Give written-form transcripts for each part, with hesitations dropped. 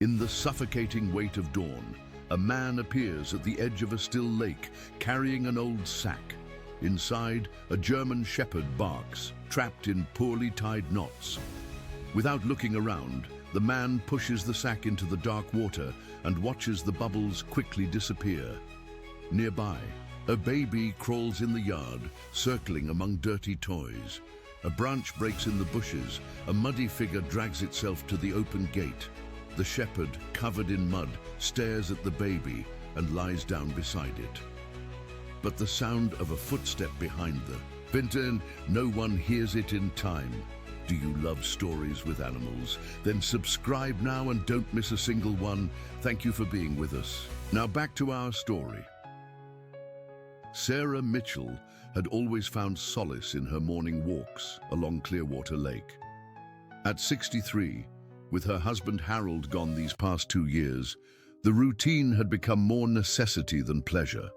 In the suffocating weight of dawn, a man appears at the edge of a still lake, carrying an old sack. Inside, a German shepherd barks, trapped in poorly tied knots. Without looking around, the man pushes the sack into the dark water and watches the bubbles quickly disappear. Nearby, a baby crawls in the yard, circling among dirty toys. A branch breaks in the bushes, a muddy figure drags itself to the open gate. The shepherd, covered in mud, stares at the baby and lies down beside it. But the sound of a footstep behind the Vinton, no one hears it in time. Do you love stories with animals? Then subscribe now and don't miss a single one. Thank you for being with us. Now back to our story. Sarah Mitchell had always found solace in her morning walks along Clearwater Lake. At 63, with her husband Harold gone these past 2 years, the routine had become more necessity than pleasure.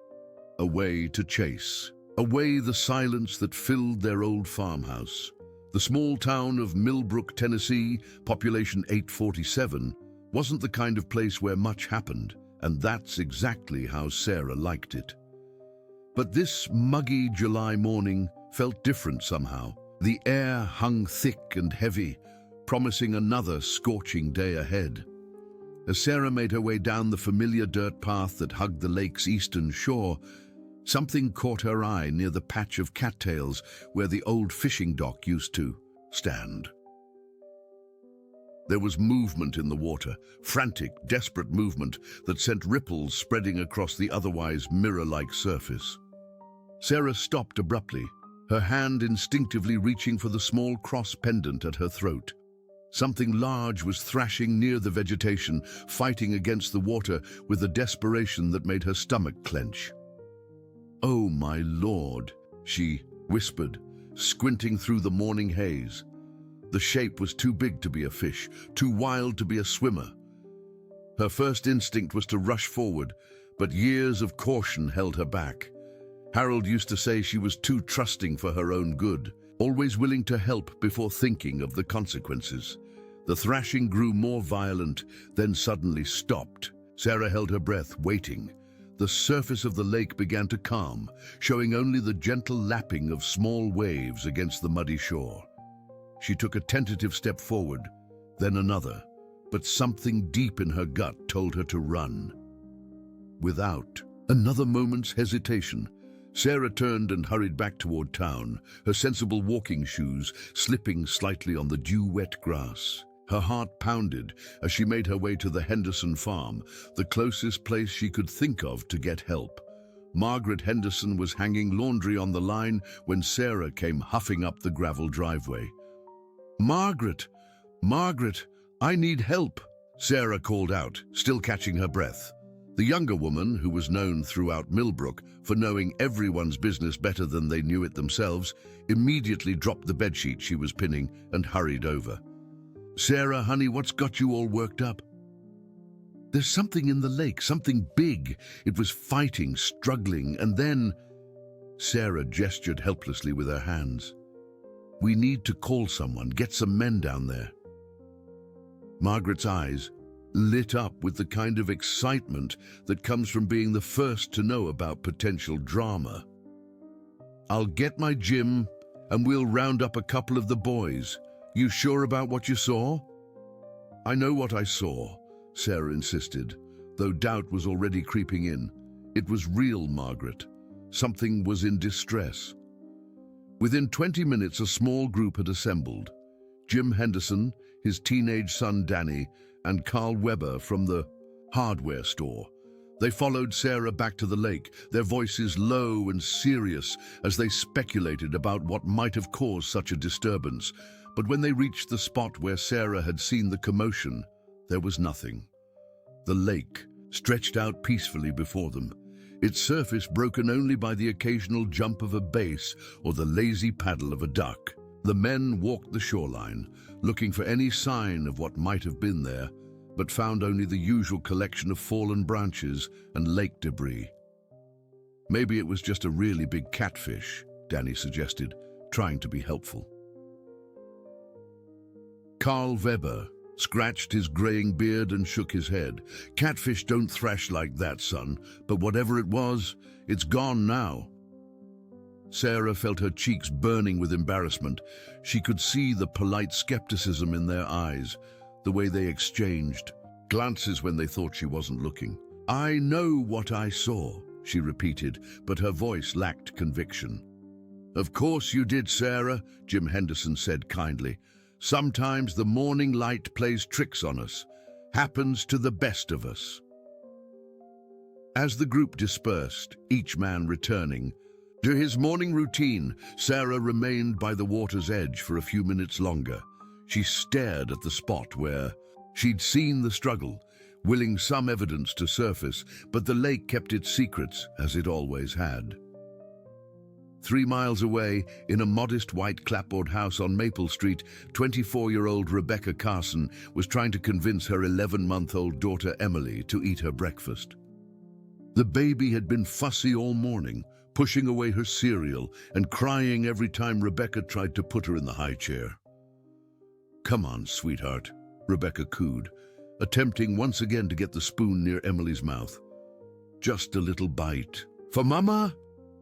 A way to chase, away the silence that filled their old farmhouse. The small town of Millbrook, Tennessee, population 847, wasn't the kind of place where much happened, and that's exactly how Sarah liked it. But this muggy July morning felt different somehow. The air hung thick and heavy, promising another scorching day ahead. As Sarah made her way down the familiar dirt path that hugged the lake's eastern shore, something caught her eye near the patch of cattails where the old fishing dock used to stand. There was movement in the water, frantic, desperate movement that sent ripples spreading across the otherwise mirror-like surface. Sarah stopped abruptly, her hand instinctively reaching for the small cross pendant at her throat. Something large was thrashing near the vegetation, fighting against the water with a desperation that made her stomach clench. "Oh, my Lord," she whispered, squinting through the morning haze. The shape was too big to be a fish, too wild to be a swimmer. Her first instinct was to rush forward, but years of caution held her back. Harold used to say she was too trusting for her own good, always willing to help before thinking of the consequences. The thrashing grew more violent, then suddenly stopped. Sarah held her breath, waiting. The surface of the lake began to calm, showing only the gentle lapping of small waves against the muddy shore. She took a tentative step forward, then another, but something deep in her gut told her to run. Without another moment's hesitation, Sarah turned and hurried back toward town, her sensible walking shoes slipping slightly on the dew-wet grass. Her heart pounded as she made her way to the Henderson farm, the closest place she could think of to get help. Margaret Henderson was hanging laundry on the line when Sarah came huffing up the gravel driveway. "Margaret! Margaret! I need help!" Sarah called out, still catching her breath. The younger woman, who was known throughout Millbrook for knowing everyone's business better than they knew it themselves, immediately dropped the bedsheet she was pinning and hurried over. "Sarah, honey, what's got you all worked up?" "There's something in the lake, something big. It was fighting, struggling, and then—" Sarah gestured helplessly with her hands. "We need to call someone, get some men down there." Margaret's eyes lit up with the kind of excitement that comes from being the first to know about potential drama. "I'll get my Jim and we'll round up a couple of the boys. You sure about what you saw?" "I know what I saw," Sarah insisted, though doubt was already creeping in. It was real, Margaret. Something was in distress. Within 20 minutes, a small group had assembled. Jim Henderson, his teenage son Danny, and Carl Weber from the hardware store. They followed Sarah back to the lake, their voices low and serious as they speculated about what might have caused such a disturbance. But when they reached the spot where Sarah had seen the commotion, there was nothing. The lake stretched out peacefully before them, its surface broken only by the occasional jump of a bass or the lazy paddle of a duck. The men walked the shoreline, looking for any sign of what might have been there, but found only the usual collection of fallen branches and lake debris. "Maybe it was just a really big catfish," Danny suggested, trying to be helpful. Carl Weber, scratched his graying beard and shook his head. Catfish don't thrash like that, son, but whatever it was, it's gone now. Sarah felt her cheeks burning with embarrassment. She could see the polite skepticism in their eyes, the way they exchanged glances when they thought she wasn't looking. I know what I saw, she repeated, but her voice lacked conviction. Of course you did, Sarah, Jim Henderson said kindly. Sometimes the morning light plays tricks on us. Happens to the best of us. As the group dispersed, each man returning to his morning routine, Sarah remained by the water's edge for a few minutes longer. She stared at the spot where she'd seen the struggle, willing some evidence to surface, but the lake kept its secrets, as it always had. 3 miles away, in a modest white clapboard house on Maple Street, 24-year-old Rebecca Carson was trying to convince her 11-month-old daughter Emily to eat her breakfast. The baby had been fussy all morning, pushing away her cereal and crying every time Rebecca tried to put her in the high chair. Come on, sweetheart, Rebecca cooed, attempting once again to get the spoon near Emily's mouth. Just a little bite. For Mama?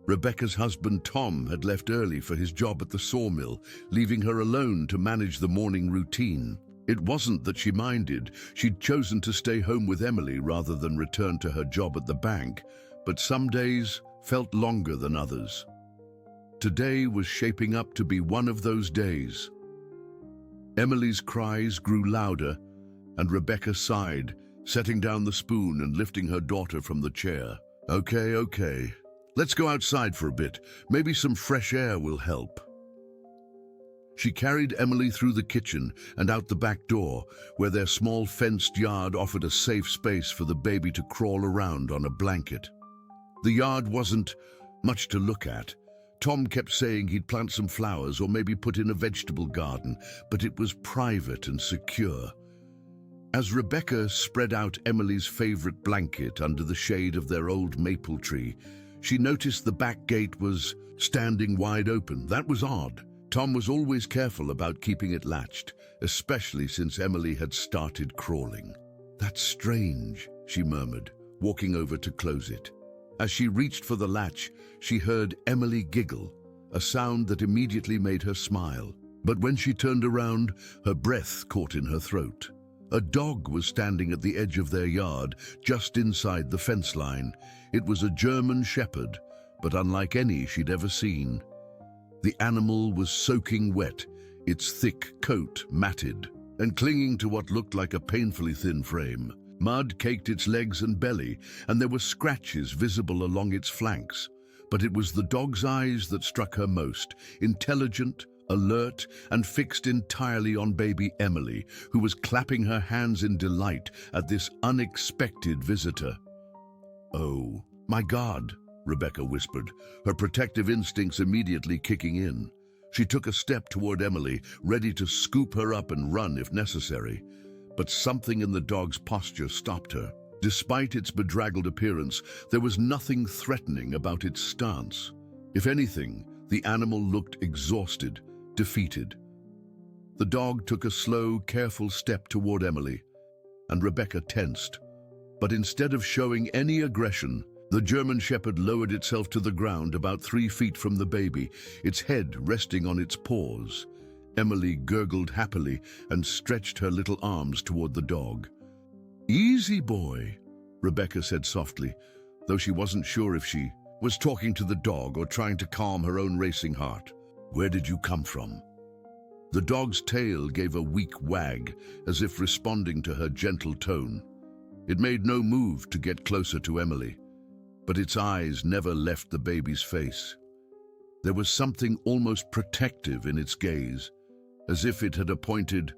Rebecca's husband Tom had left early for his job at the sawmill, leaving her alone to manage the morning routine. It wasn't that she minded. She'd chosen to stay home with Emily rather than return to her job at the bank, but some days felt longer than others. Today was shaping up to be one of those days. Emily's cries grew louder, and Rebecca sighed, setting down the spoon and lifting her daughter from the chair. Okay. Let's go outside for a bit. Maybe some fresh air will help. She carried Emily through the kitchen and out the back door, where their small fenced yard offered a safe space for the baby to crawl around on a blanket. The yard wasn't much to look at. Tom kept saying he'd plant some flowers or maybe put in a vegetable garden, but it was private and secure. As Rebecca spread out Emily's favorite blanket under the shade of their old maple tree, she noticed the back gate was standing wide open. That was odd. Tom was always careful about keeping it latched, especially since Emily had started crawling. That's strange, she murmured, walking over to close it. As she reached for the latch, she heard Emily giggle, a sound that immediately made her smile. But when she turned around, her breath caught in her throat. A dog was standing at the edge of their yard, just inside the fence line. It was a German Shepherd, but unlike any she'd ever seen. The animal was soaking wet, its thick coat matted, and clinging to what looked like a painfully thin frame. Mud caked its legs and belly, and there were scratches visible along its flanks. But it was the dog's eyes that struck her most, intelligent, alert, and fixed entirely on baby Emily, who was clapping her hands in delight at this unexpected visitor. "Oh, my God," Rebecca whispered, her protective instincts immediately kicking in. She took a step toward Emily, ready to scoop her up and run if necessary. But something in the dog's posture stopped her. Despite its bedraggled appearance, there was nothing threatening about its stance. If anything, the animal looked exhausted, defeated. The dog took a slow, careful step toward Emily, and Rebecca tensed. But instead of showing any aggression, the German Shepherd lowered itself to the ground about 3 feet from the baby, its head resting on its paws. Emily gurgled happily and stretched her little arms toward the dog. "Easy, boy," Rebecca said softly, though she wasn't sure if she was talking to the dog or trying to calm her own racing heart. "Where did you come from?" The dog's tail gave a weak wag, as if responding to her gentle tone. It made no move to get closer to Emily, but its eyes never left the baby's face. There was something almost protective in its gaze, as if it had appointed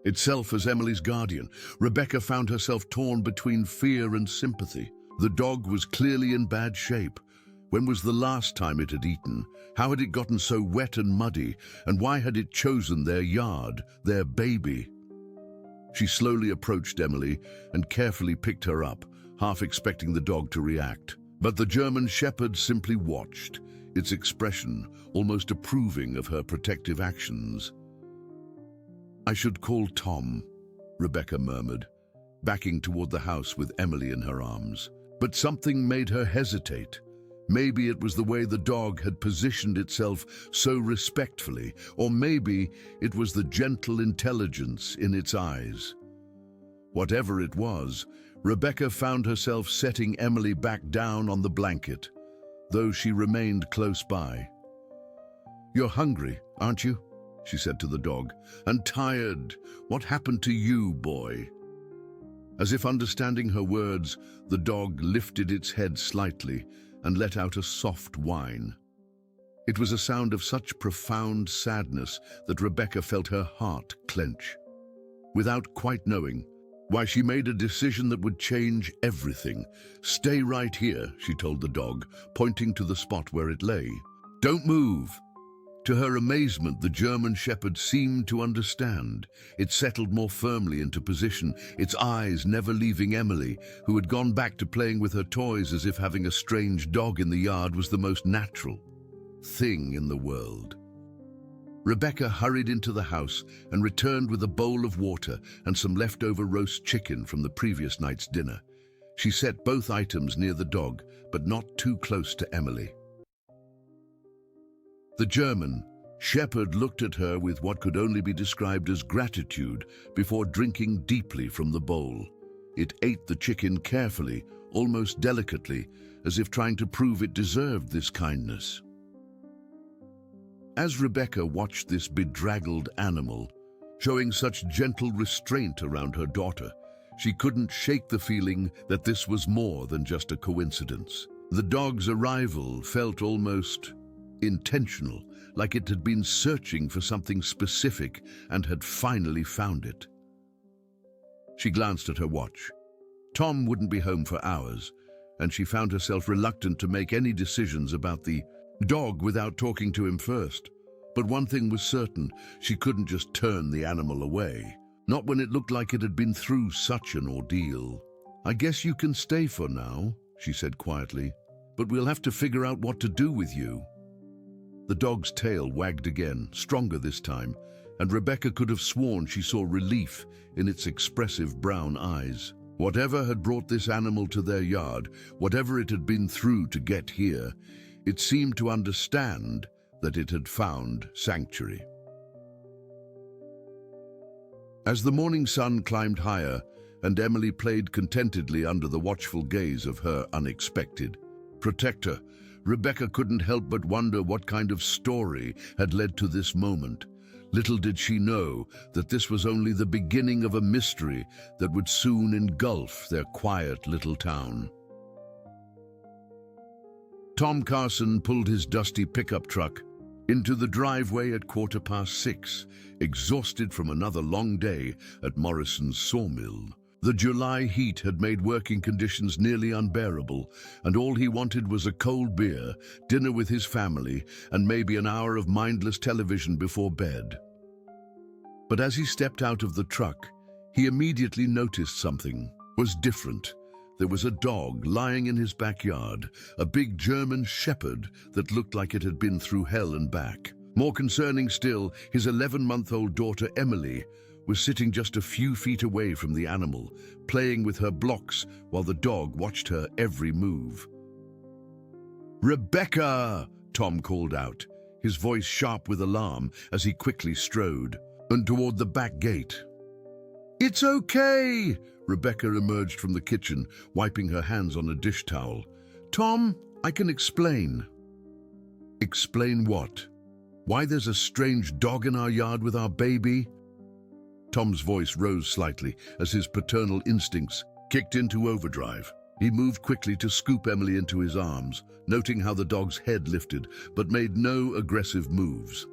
itself as Emily's guardian. Rebecca found herself torn between fear and sympathy. The dog was clearly in bad shape. When was the last time it had eaten? How had it gotten so wet and muddy? And why had it chosen their yard, their baby? She slowly approached Emily and carefully picked her up, half expecting the dog to react. But the German Shepherd simply watched, its expression almost approving of her protective actions. "I should call Tom," Rebecca murmured, backing toward the house with Emily in her arms. But something made her hesitate. Maybe it was the way the dog had positioned itself so respectfully, or maybe it was the gentle intelligence in its eyes. Whatever it was, Rebecca found herself setting Emily back down on the blanket, though she remained close by. "You're hungry, aren't you?" she said to the dog. "And tired. What happened to you, boy?" As if understanding her words, the dog lifted its head slightly and let out a soft whine. It was a sound of such profound sadness that Rebecca felt her heart clench. Without quite knowing why, she made a decision that would change everything. "Stay right here," she told the dog, pointing to the spot where it lay. "Don't move." To her amazement, the German Shepherd seemed to understand. It settled more firmly into position, its eyes never leaving Emily, who had gone back to playing with her toys as if having a strange dog in the yard was the most natural thing in the world. Rebecca hurried into the house and returned with a bowl of water and some leftover roast chicken from the previous night's dinner. She set both items near the dog, but not too close to Emily. The German Shepherd looked at her with what could only be described as gratitude before drinking deeply from the bowl. It ate the chicken carefully, almost delicately, as if trying to prove it deserved this kindness. As Rebecca watched this bedraggled animal, showing such gentle restraint around her daughter, she couldn't shake the feeling that this was more than just a coincidence. The dog's arrival felt almost intentional, like it had been searching for something specific and had finally found it. She glanced at her watch. Tom wouldn't be home for hours, and she found herself reluctant to make any decisions about the dog without talking to him first. But one thing was certain, she couldn't just turn the animal away. Not when it looked like it had been through such an ordeal. "I guess you can stay for now," she said quietly, "but we'll have to figure out what to do with you." The dog's tail wagged again, stronger this time, and Rebecca could have sworn she saw relief in its expressive brown eyes. Whatever had brought this animal to their yard, whatever it had been through to get here, it seemed to understand that it had found sanctuary. As the morning sun climbed higher and Emily played contentedly under the watchful gaze of her unexpected protector, Rebecca couldn't help but wonder what kind of story had led to this moment. Little did she know that this was only the beginning of a mystery that would soon engulf their quiet little town. Tom Carson pulled his dusty pickup truck into the driveway at 6:15, exhausted from another long day at Morrison's sawmill. The July heat had made working conditions nearly unbearable, and all he wanted was a cold beer, dinner with his family, and maybe an hour of mindless television before bed. But as he stepped out of the truck, he immediately noticed something was different. There was a dog lying in his backyard, a big German Shepherd that looked like it had been through hell and back. More concerning still, his 11-month-old daughter Emily was sitting just a few feet away from the animal, playing with her blocks while the dog watched her every move. "Rebecca!" Tom called out, his voice sharp with alarm as he quickly strode and toward the back gate. "It's okay!" Rebecca emerged from the kitchen, wiping her hands on a dish towel. "Tom, I can explain." "Explain what? Why there's a strange dog in our yard with our baby?" Tom's voice rose slightly as his paternal instincts kicked into overdrive. He moved quickly to scoop Emily into his arms, noting how the dog's head lifted, but made no aggressive moves.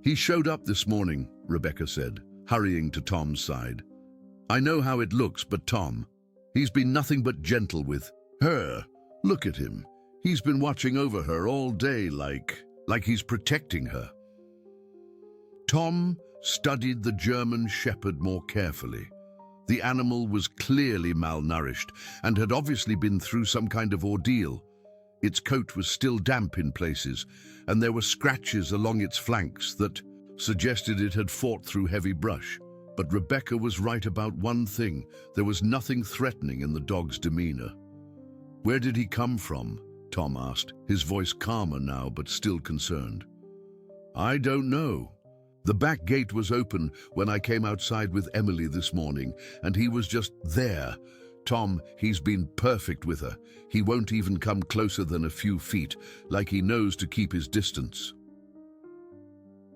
"He showed up this morning," Rebecca said, hurrying to Tom's side. "I know how it looks, but Tom, he's been nothing but gentle with her. Look at him. He's been watching over her all day like he's protecting her." Tom studied the German Shepherd more carefully. The animal was clearly malnourished and had obviously been through some kind of ordeal. Its coat was still damp in places, and there were scratches along its flanks that suggested it had fought through heavy brush. But Rebecca was right about one thing. There was nothing threatening in the dog's demeanor. "Where did he come from?" Tom asked, his voice calmer now but still concerned. "I don't know. The back gate was open when I came outside with Emily this morning, and he was just there. Tom, he's been perfect with her. He won't even come closer than a few feet, like he knows to keep his distance."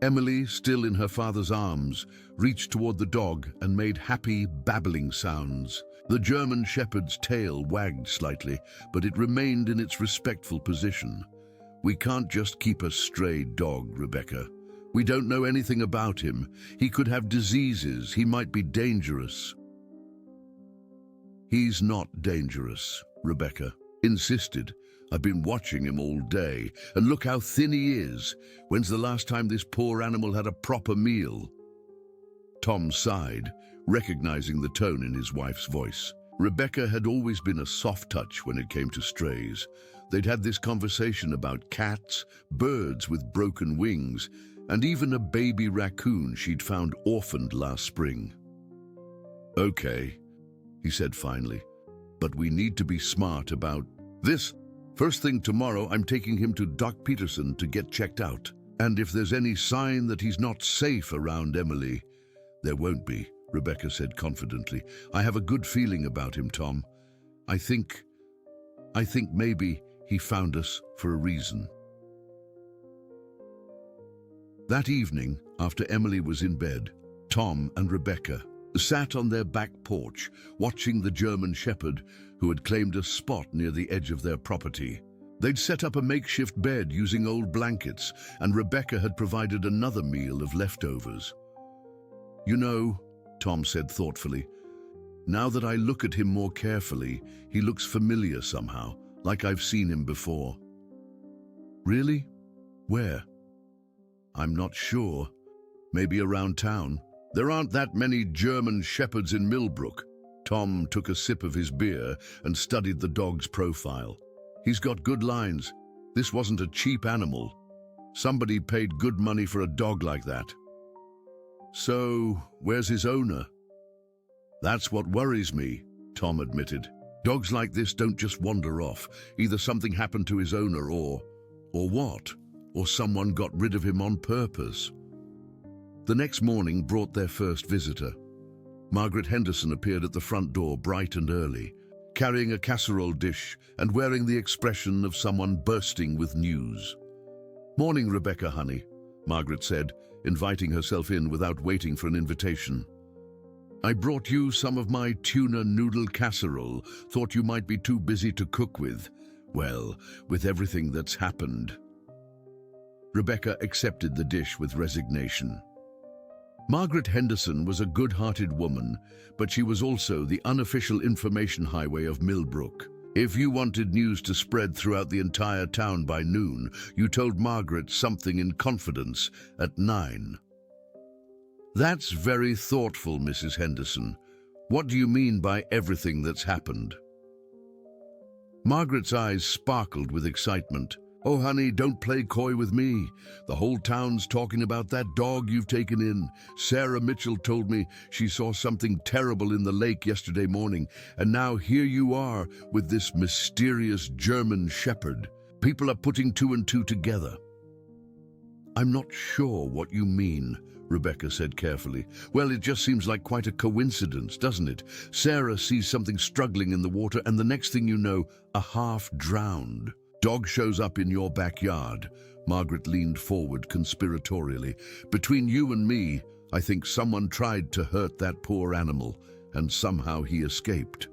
Emily, still in her father's arms, reached toward the dog and made happy, babbling sounds. The German shepherd's tail wagged slightly, but it remained in its respectful position. "We can't just keep a stray dog, Rebecca. We don't know anything about him. He could have diseases. He might be dangerous." "He's not dangerous," Rebecca insisted. "I've been watching him all day, and look how thin he is. When's the last time this poor animal had a proper meal?" Tom sighed, recognizing the tone in his wife's voice. Rebecca had always been a soft touch when it came to strays. They'd had this conversation about cats, birds with broken wings, and even a baby raccoon she'd found orphaned last spring. "Okay," he said finally, "but we need to be smart about this. First thing tomorrow, I'm taking him to Doc Peterson to get checked out. And if there's any sign that he's not safe around Emily—" "There won't be," Rebecca said confidently. "I have a good feeling about him, Tom. I think maybe he found us for a reason." That evening, after Emily was in bed, Tom and Rebecca sat on their back porch, watching the German shepherd who had claimed a spot near the edge of their property. They'd set up a makeshift bed using old blankets, and Rebecca had provided another meal of leftovers. "You know," Tom said thoughtfully, "now that I look at him more carefully, he looks familiar somehow, like I've seen him before." "Really? Where?" "I'm not sure. Maybe around town. There aren't that many German shepherds in Millbrook." Tom took a sip of his beer and studied the dog's profile. "He's got good lines. This wasn't a cheap animal. Somebody paid good money for a dog like that." "So, where's his owner?" "That's what worries me," Tom admitted. "Dogs like this don't just wander off. Either something happened to his owner or what? Or someone got rid of him on purpose." The next morning brought their first visitor. Margaret Henderson appeared at the front door bright and early, carrying a casserole dish and wearing the expression of someone bursting with news. "Morning, Rebecca, honey," Margaret said, inviting herself in without waiting for an invitation. "I brought you some of my tuna noodle casserole. Thought you might be too busy to cook with. Well, with everything that's happened." Rebecca accepted the dish with resignation. Margaret Henderson was a good-hearted woman, but she was also the unofficial information highway of Millbrook. If you wanted news to spread throughout the entire town by noon, you told Margaret something in confidence at 9. "That's very thoughtful, Mrs. Henderson. What do you mean by everything that's happened?" Margaret's eyes sparkled with excitement. "Oh, honey, don't play coy with me. The whole town's talking about that dog you've taken in. Sarah Mitchell told me she saw something terrible in the lake yesterday morning, and now here you are with this mysterious German shepherd. People are putting two and two together." "I'm not sure what you mean," Rebecca said carefully. "Well, it just seems like quite a coincidence, doesn't it? Sarah sees something struggling in the water, and the next thing you know, a half-drowned dog shows up in your backyard." Margaret leaned forward conspiratorially. "Between you and me, I think someone tried to hurt that poor animal, and somehow he escaped."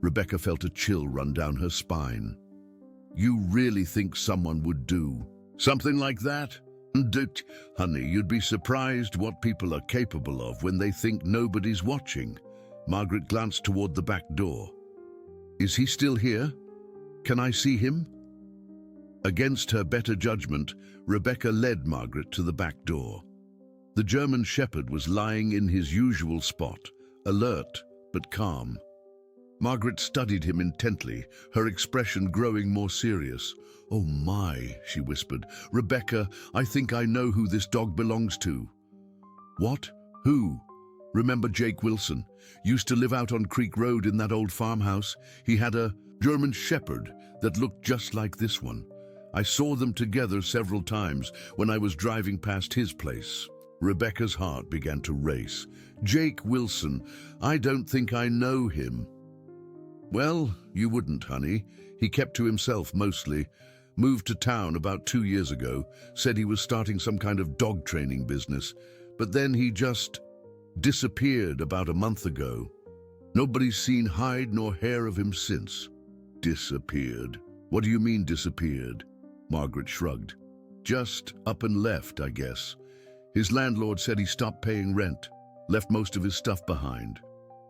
Rebecca felt a chill run down her spine. "You really think someone would do something like that? Honey, you'd be surprised what people are capable of when they think nobody's watching." Margaret glanced toward the back door. "Is he still here? Can I see him?" Against her better judgment, Rebecca led Margaret to the back door. The German shepherd was lying in his usual spot, alert but calm. Margaret studied him intently, her expression growing more serious. "Oh my," she whispered. "Rebecca, I think I know who this dog belongs to." "What? Who?" Remember Jake Wilson? Used to live out on Creek Road in that old farmhouse. He had a German Shepherd that looked just like this one. I saw them together several times when I was driving past his place. Rebecca's heart began to race. Jake Wilson, I don't think I know him. Well, you wouldn't, honey. He kept to himself mostly. Moved to town about 2 years ago, said he was starting some kind of dog training business, but then he just disappeared about a month ago. Nobody's seen hide nor hair of him since. Disappeared? What do you mean disappeared? Margaret shrugged. Just up and left, I guess. His landlord said he stopped paying rent, left most of his stuff behind.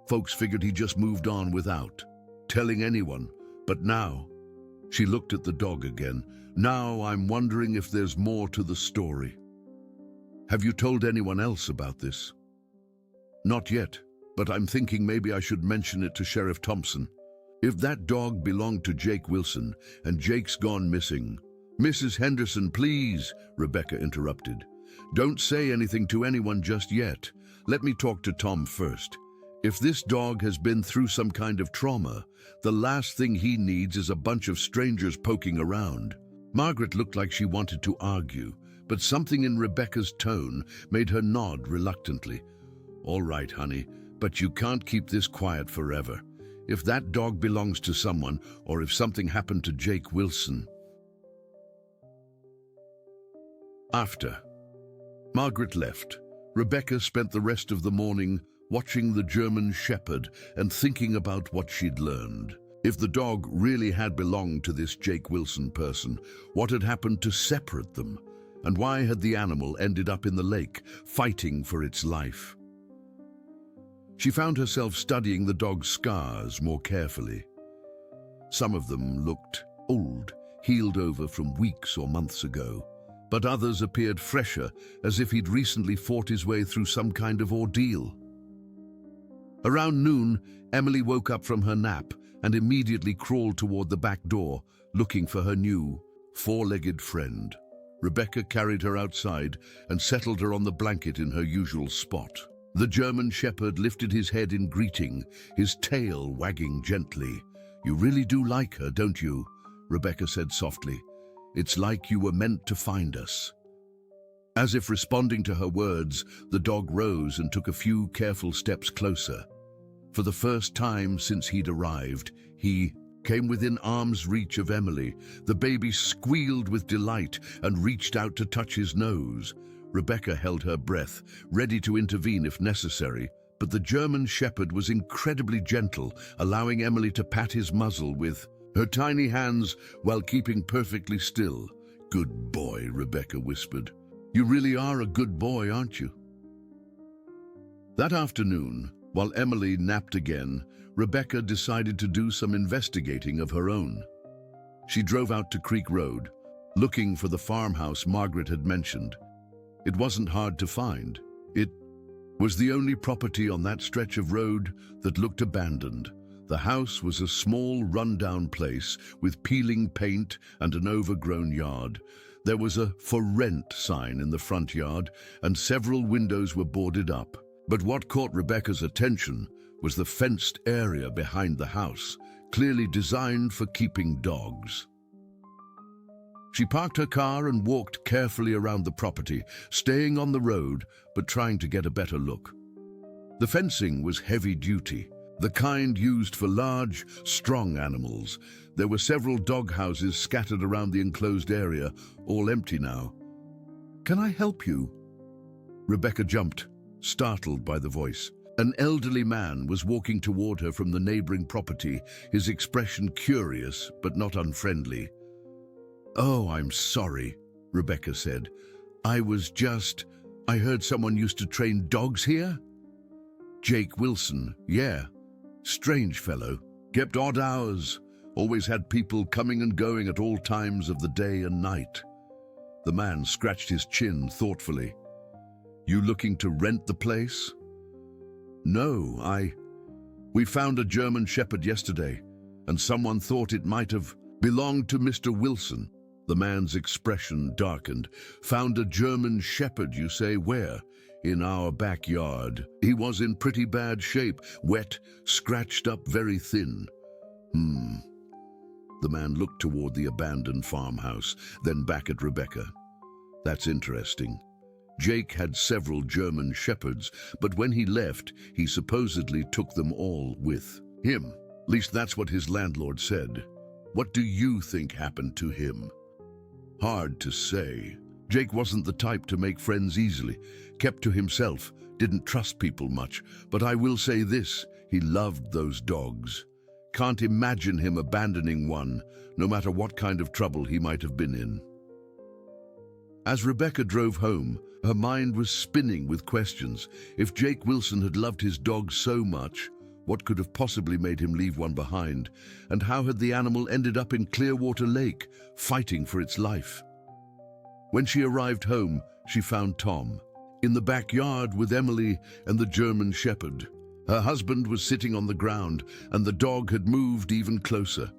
Folks figured he just moved on without telling anyone, but now, she looked at the dog again. Now I'm wondering if there's more to the story. Have you told anyone else about this? Not yet, but I'm thinking maybe I should mention it to Sheriff Thompson. If that dog belonged to Jake Wilson and Jake's gone missing— Mrs. Henderson, please, Rebecca interrupted. Don't say anything to anyone just yet. Let me talk to Tom first. If this dog has been through some kind of trauma, the last thing he needs is a bunch of strangers poking around. Margaret looked like she wanted to argue, but something in Rebecca's tone made her nod reluctantly. All right, honey, but you can't keep this quiet forever. If that dog belongs to someone, or if something happened to Jake Wilson. After Margaret left, Rebecca spent the rest of the morning watching the German Shepherd and thinking about what she'd learned. If the dog really had belonged to this Jake Wilson person, what had happened to separate them? And why had the animal ended up in the lake, fighting for its life? She found herself studying the dog's scars more carefully. Some of them looked old, healed over from weeks or months ago, but others appeared fresher, as if he'd recently fought his way through some kind of ordeal. Around noon, Emily woke up from her nap and immediately crawled toward the back door, looking for her new, four-legged friend. Rebecca carried her outside and settled her on the blanket in her usual spot. The German Shepherd lifted his head in greeting, his tail wagging gently. "You really do like her, don't you?" Rebecca said softly. "It's like you were meant to find us." As if responding to her words, the dog rose and took a few careful steps closer. For the first time since he'd arrived, he came within arm's reach of Emily. The baby squealed with delight and reached out to touch his nose. Rebecca held her breath, ready to intervene if necessary, but the German Shepherd was incredibly gentle, allowing Emily to pat his muzzle with her tiny hands while keeping perfectly still. "Good boy," Rebecca whispered. "You really are a good boy, aren't you?" That afternoon, while Emily napped again, Rebecca decided to do some investigating of her own. She drove out to Creek Road, looking for the farmhouse Margaret had mentioned. It wasn't hard to find. It was the only property on that stretch of road that looked abandoned. The house was a small, run-down place with peeling paint and an overgrown yard. There was a "for rent" sign in the front yard, and several windows were boarded up. But what caught Rebecca's attention was the fenced area behind the house, clearly designed for keeping dogs. She parked her car and walked carefully around the property, staying on the road but trying to get a better look. The fencing was heavy-duty, the kind used for large, strong animals. There were several dog houses scattered around the enclosed area, all empty now. "Can I help you?" Rebecca jumped, startled by the voice. An elderly man was walking toward her from the neighboring property, his expression curious but not unfriendly. "Oh, I'm sorry," Rebecca said. I heard someone used to train dogs here?" "Jake Wilson, yeah. Strange fellow. Kept odd hours. Always had people coming and going at all times of the day and night." The man scratched his chin thoughtfully. "You looking to rent the place?" "No, We found a German Shepherd yesterday, and someone thought it might have belonged to Mr. Wilson." The man's expression darkened. "Found a German Shepherd, you say? Where? in our backyard. He was in pretty bad shape, wet, scratched up, very thin. The man looked toward the abandoned farmhouse, then back at Rebecca. That's interesting. Jake had several German shepherds, but when he left, he supposedly took them all with him. At least that's what his landlord said. What do you think happened to him? Hard to say. Jake wasn't the type to make friends easily, kept to himself, didn't trust people much, but I will say this, he loved those dogs. Can't imagine him abandoning one, no matter what kind of trouble he might have been in. As Rebecca drove home, her mind was spinning with questions. If Jake Wilson had loved his dog so much, what could have possibly made him leave one behind? And how had the animal ended up in Clearwater Lake, fighting for its life? When she arrived home, she found Tom in the backyard with Emily and the German shepherd. Her husband was sitting on the ground, and the dog had moved even closer,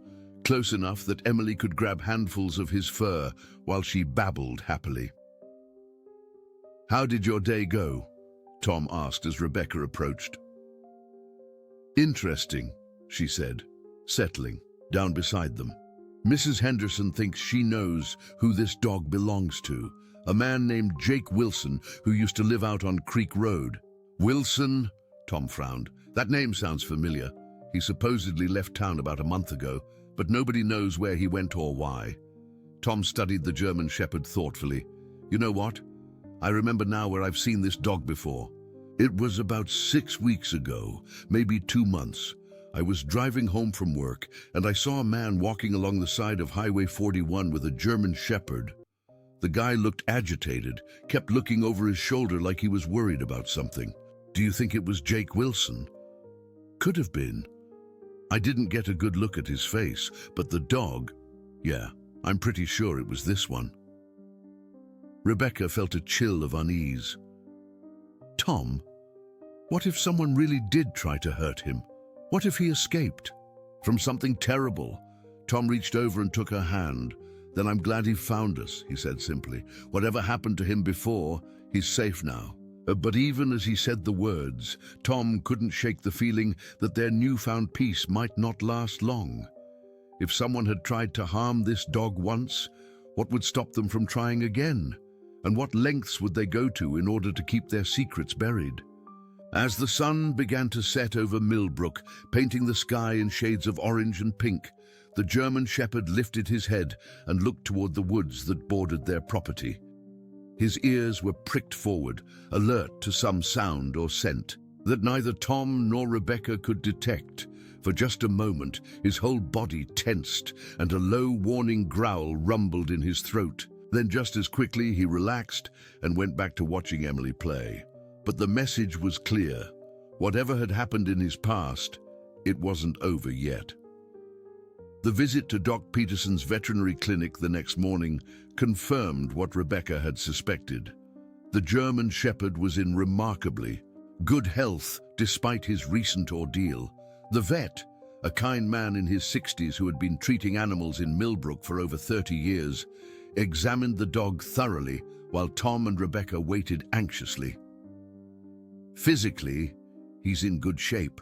close enough that Emily could grab handfuls of his fur while she babbled happily. "How did your day go?" Tom asked as Rebecca approached. "Interesting," she said, settling down beside them. "Mrs. Henderson thinks she knows who this dog belongs to, a man named Jake Wilson who used to live out on Creek Road." "Wilson?" Tom frowned. "That name sounds familiar. He supposedly left town about a month ago, but nobody knows where he went or why." Tom studied the German shepherd thoughtfully. "You know what? I remember now where I've seen this dog before. It was about 6 weeks ago, maybe 2 months. I was driving home from work, and I saw a man walking along the side of Highway 41 with a German shepherd. The guy looked agitated, kept looking over his shoulder like he was worried about something. Do you think it was Jake Wilson?" "Could have been. I didn't get a good look at his face, but the dog, yeah, I'm pretty sure it was this one." Rebecca felt a chill of unease. "Tom, what if someone really did try to hurt him? What if he escaped from something terrible?" Tom reached over and took her hand. "Then I'm glad he found us," he said simply. "Whatever happened to him before, he's safe now." But even as he said the words, Tom couldn't shake the feeling that their newfound peace might not last long. If someone had tried to harm this dog once, what would stop them from trying again? And what lengths would they go to in order to keep their secrets buried? As the sun began to set over Millbrook, painting the sky in shades of orange and pink, the German shepherd lifted his head and looked toward the woods that bordered their property. His ears were pricked forward, alert to some sound or scent that neither Tom nor Rebecca could detect. For just a moment, his whole body tensed, and a low, warning growl rumbled in his throat. Then just as quickly, he relaxed and went back to watching Emily play. But the message was clear. Whatever had happened in his past, it wasn't over yet. The visit to Doc Peterson's veterinary clinic the next morning confirmed what Rebecca had suspected. The German shepherd was in remarkably good health despite his recent ordeal. The vet, a kind man in his 60s who had been treating animals in Millbrook for over 30 years, examined the dog thoroughly while Tom and Rebecca waited anxiously. "Physically, he's in good shape,"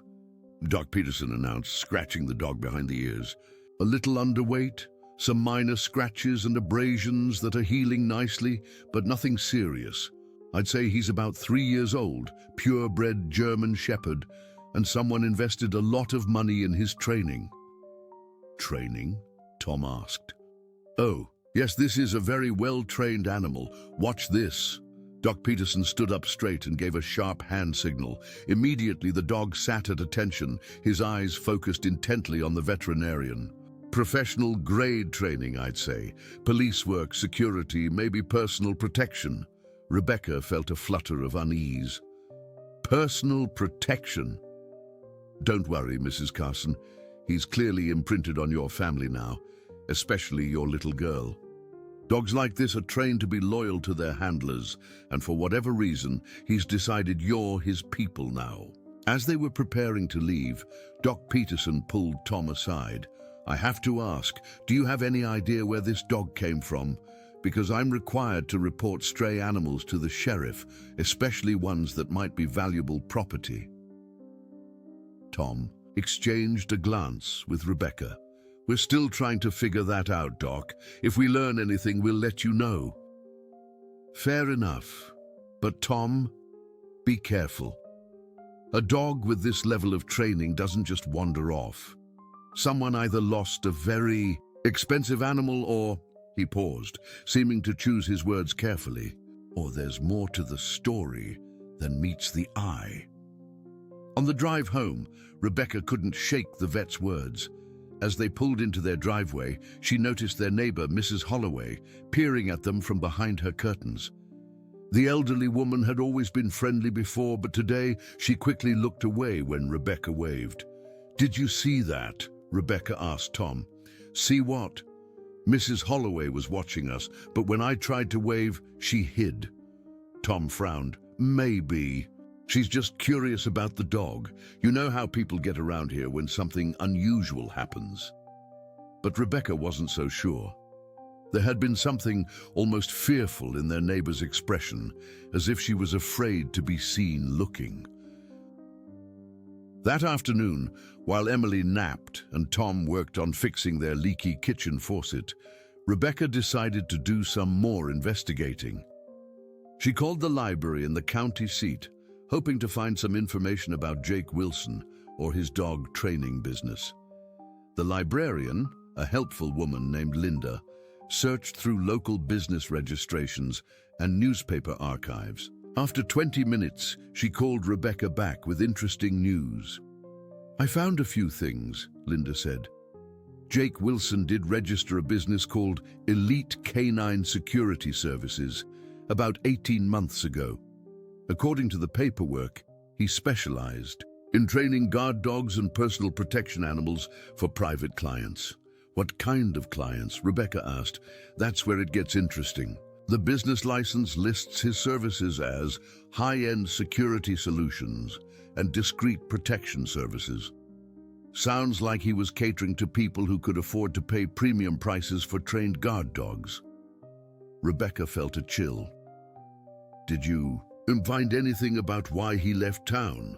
Doc Peterson announced, scratching the dog behind the ears. "A little underweight, some minor scratches and abrasions that are healing nicely, but nothing serious. I'd say he's about 3 years old, purebred German shepherd, and someone invested a lot of money in his training." "Training?" Tom asked. "Oh, yes, this is a very well-trained animal. Watch this." Doc Peterson stood up straight and gave a sharp hand signal. Immediately, the dog sat at attention, his eyes focused intently on the veterinarian. "Professional grade training, I'd say. Police work, security, maybe personal protection." Rebecca felt a flutter of unease. "Personal protection?" "Don't worry, Mrs. Carson. He's clearly imprinted on your family now, especially your little girl. Dogs like this are trained to be loyal to their handlers, and for whatever reason, he's decided you're his people now." As they were preparing to leave, Doc Peterson pulled Tom aside. "I have to ask, do you have any idea where this dog came from? because I'm required to report stray animals to the sheriff, especially ones that might be valuable property." Tom exchanged a glance with Rebecca. "We're still trying to figure that out, Doc. If we learn anything, we'll let you know." "Fair enough. But Tom, be careful. A dog with this level of training doesn't just wander off. Someone either lost a very expensive animal or..." He paused, seeming to choose his words carefully. "Or there's more to the story than meets the eye." On the drive home, Rebecca couldn't shake the vet's words. As they pulled into their driveway, she noticed their neighbor, Mrs. Holloway, peering at them from behind her curtains. The elderly woman had always been friendly before, but today she quickly looked away when Rebecca waved. "Did you see that?" Rebecca asked Tom. "See what?" "Mrs. Holloway was watching us, but when I tried to wave, she hid." Tom frowned. "Maybe. She's just curious about the dog. You know how people get around here when something unusual happens." But Rebecca wasn't so sure. There had been something almost fearful in their neighbor's expression, as if she was afraid to be seen looking. That afternoon, while Emily napped and Tom worked on fixing their leaky kitchen faucet, Rebecca decided to do some more investigating. She called the library in the county seat, hoping to find some information about Jake Wilson or his dog training business. The librarian, a helpful woman named Linda, searched through local business registrations and newspaper archives. After 20 minutes, she called Rebecca back with interesting news. "I found a few things," Linda said. "Jake Wilson did register a business called Elite Canine Security Services about 18 months ago. According to the paperwork, he specialized in training guard dogs and personal protection animals for private clients." "What kind of clients?" Rebecca asked. "That's where it gets interesting." The business license lists his services as high-end security solutions and discreet protection services. Sounds like he was catering to people who could afford to pay premium prices for trained guard dogs. Rebecca felt a chill. "Did you find anything about why he left town?"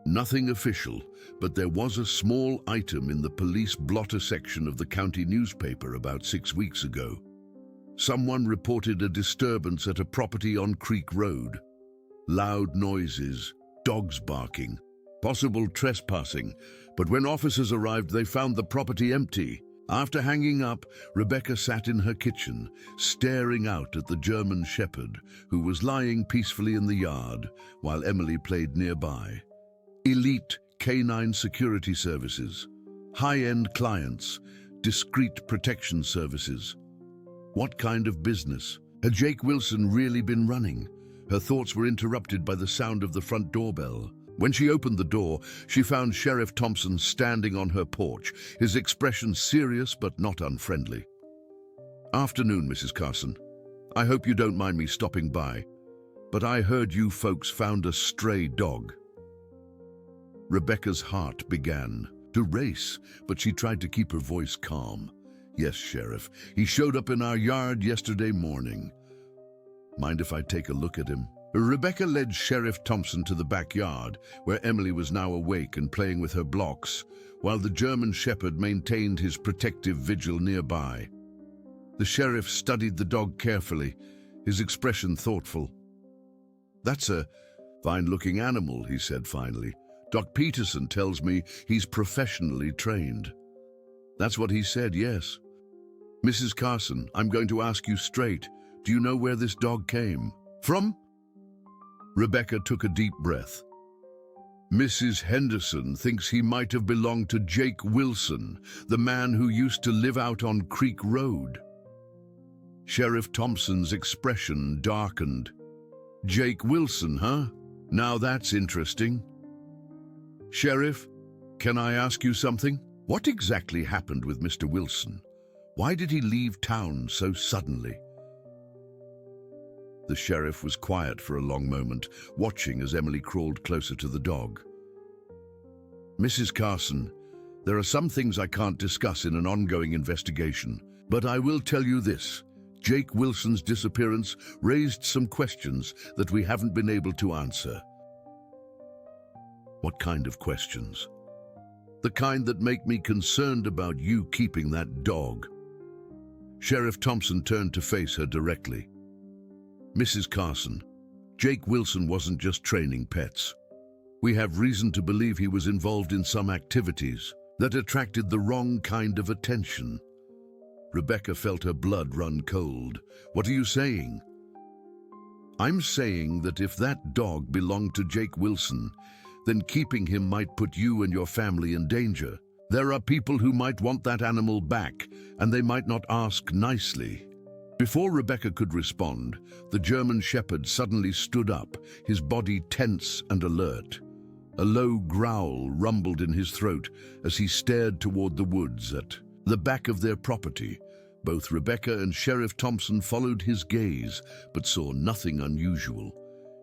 "Nothing official, but there was a small item in the police blotter section of the county newspaper about 6 weeks ago. Someone reported a disturbance at a property on Creek Road. Loud noises, dogs barking, possible trespassing, but when officers arrived they found the property empty." After hanging up, Rebecca sat in her kitchen, staring out at the German Shepherd, who was lying peacefully in the yard while Emily played nearby. Elite Canine Security Services, high-end clients, discreet protection services. What kind of business had Jake Wilson really been running? Her thoughts were interrupted by the sound of the front doorbell. When she opened the door, she found Sheriff Thompson standing on her porch, his expression serious but not unfriendly. "Afternoon, Mrs. Carson. I hope you don't mind me stopping by, but I heard you folks found a stray dog." Rebecca's heart began to race, but she tried to keep her voice calm. "Yes, Sheriff. He showed up in our yard yesterday morning." "Mind if I take a look at him?" Rebecca led Sheriff Thompson to the backyard, where Emily was now awake and playing with her blocks, while the German Shepherd maintained his protective vigil nearby. The sheriff studied the dog carefully, his expression thoughtful. "That's a fine-looking animal," he said finally. "Doc Peterson tells me he's professionally trained." "That's what he said, yes." "Mrs. Carson, I'm going to ask you straight. Do you know where this dog came from?" Rebecca took a deep breath. "Mrs. Henderson thinks he might have belonged to Jake Wilson, the man who used to live out on Creek Road." Sheriff Thompson's expression darkened. "Jake Wilson, huh? Now that's interesting." "Sheriff, can I ask you something? What exactly happened with Mr. Wilson? Why did he leave town so suddenly?" The sheriff was quiet for a long moment, watching as Emily crawled closer to the dog. "Mrs. Carson, there are some things I can't discuss in an ongoing investigation, but I will tell you this. Jake Wilson's disappearance raised some questions that we haven't been able to answer. What kind of questions? The kind that make me concerned about you keeping that dog. Sheriff Thompson turned to face her directly. Mrs. Carson, Jake Wilson wasn't just training pets. We have reason to believe he was involved in some activities that attracted the wrong kind of attention. Rebecca felt her blood run cold. What are you saying? I'm saying that if that dog belonged to Jake Wilson, then keeping him might put you and your family in danger. There are people who might want that animal back, and they might not ask nicely. Before Rebecca could respond, the German Shepherd suddenly stood up, his body tense and alert. A low growl rumbled in his throat as he stared toward the woods at the back of their property. Both Rebecca and Sheriff Thompson followed his gaze, but saw nothing unusual.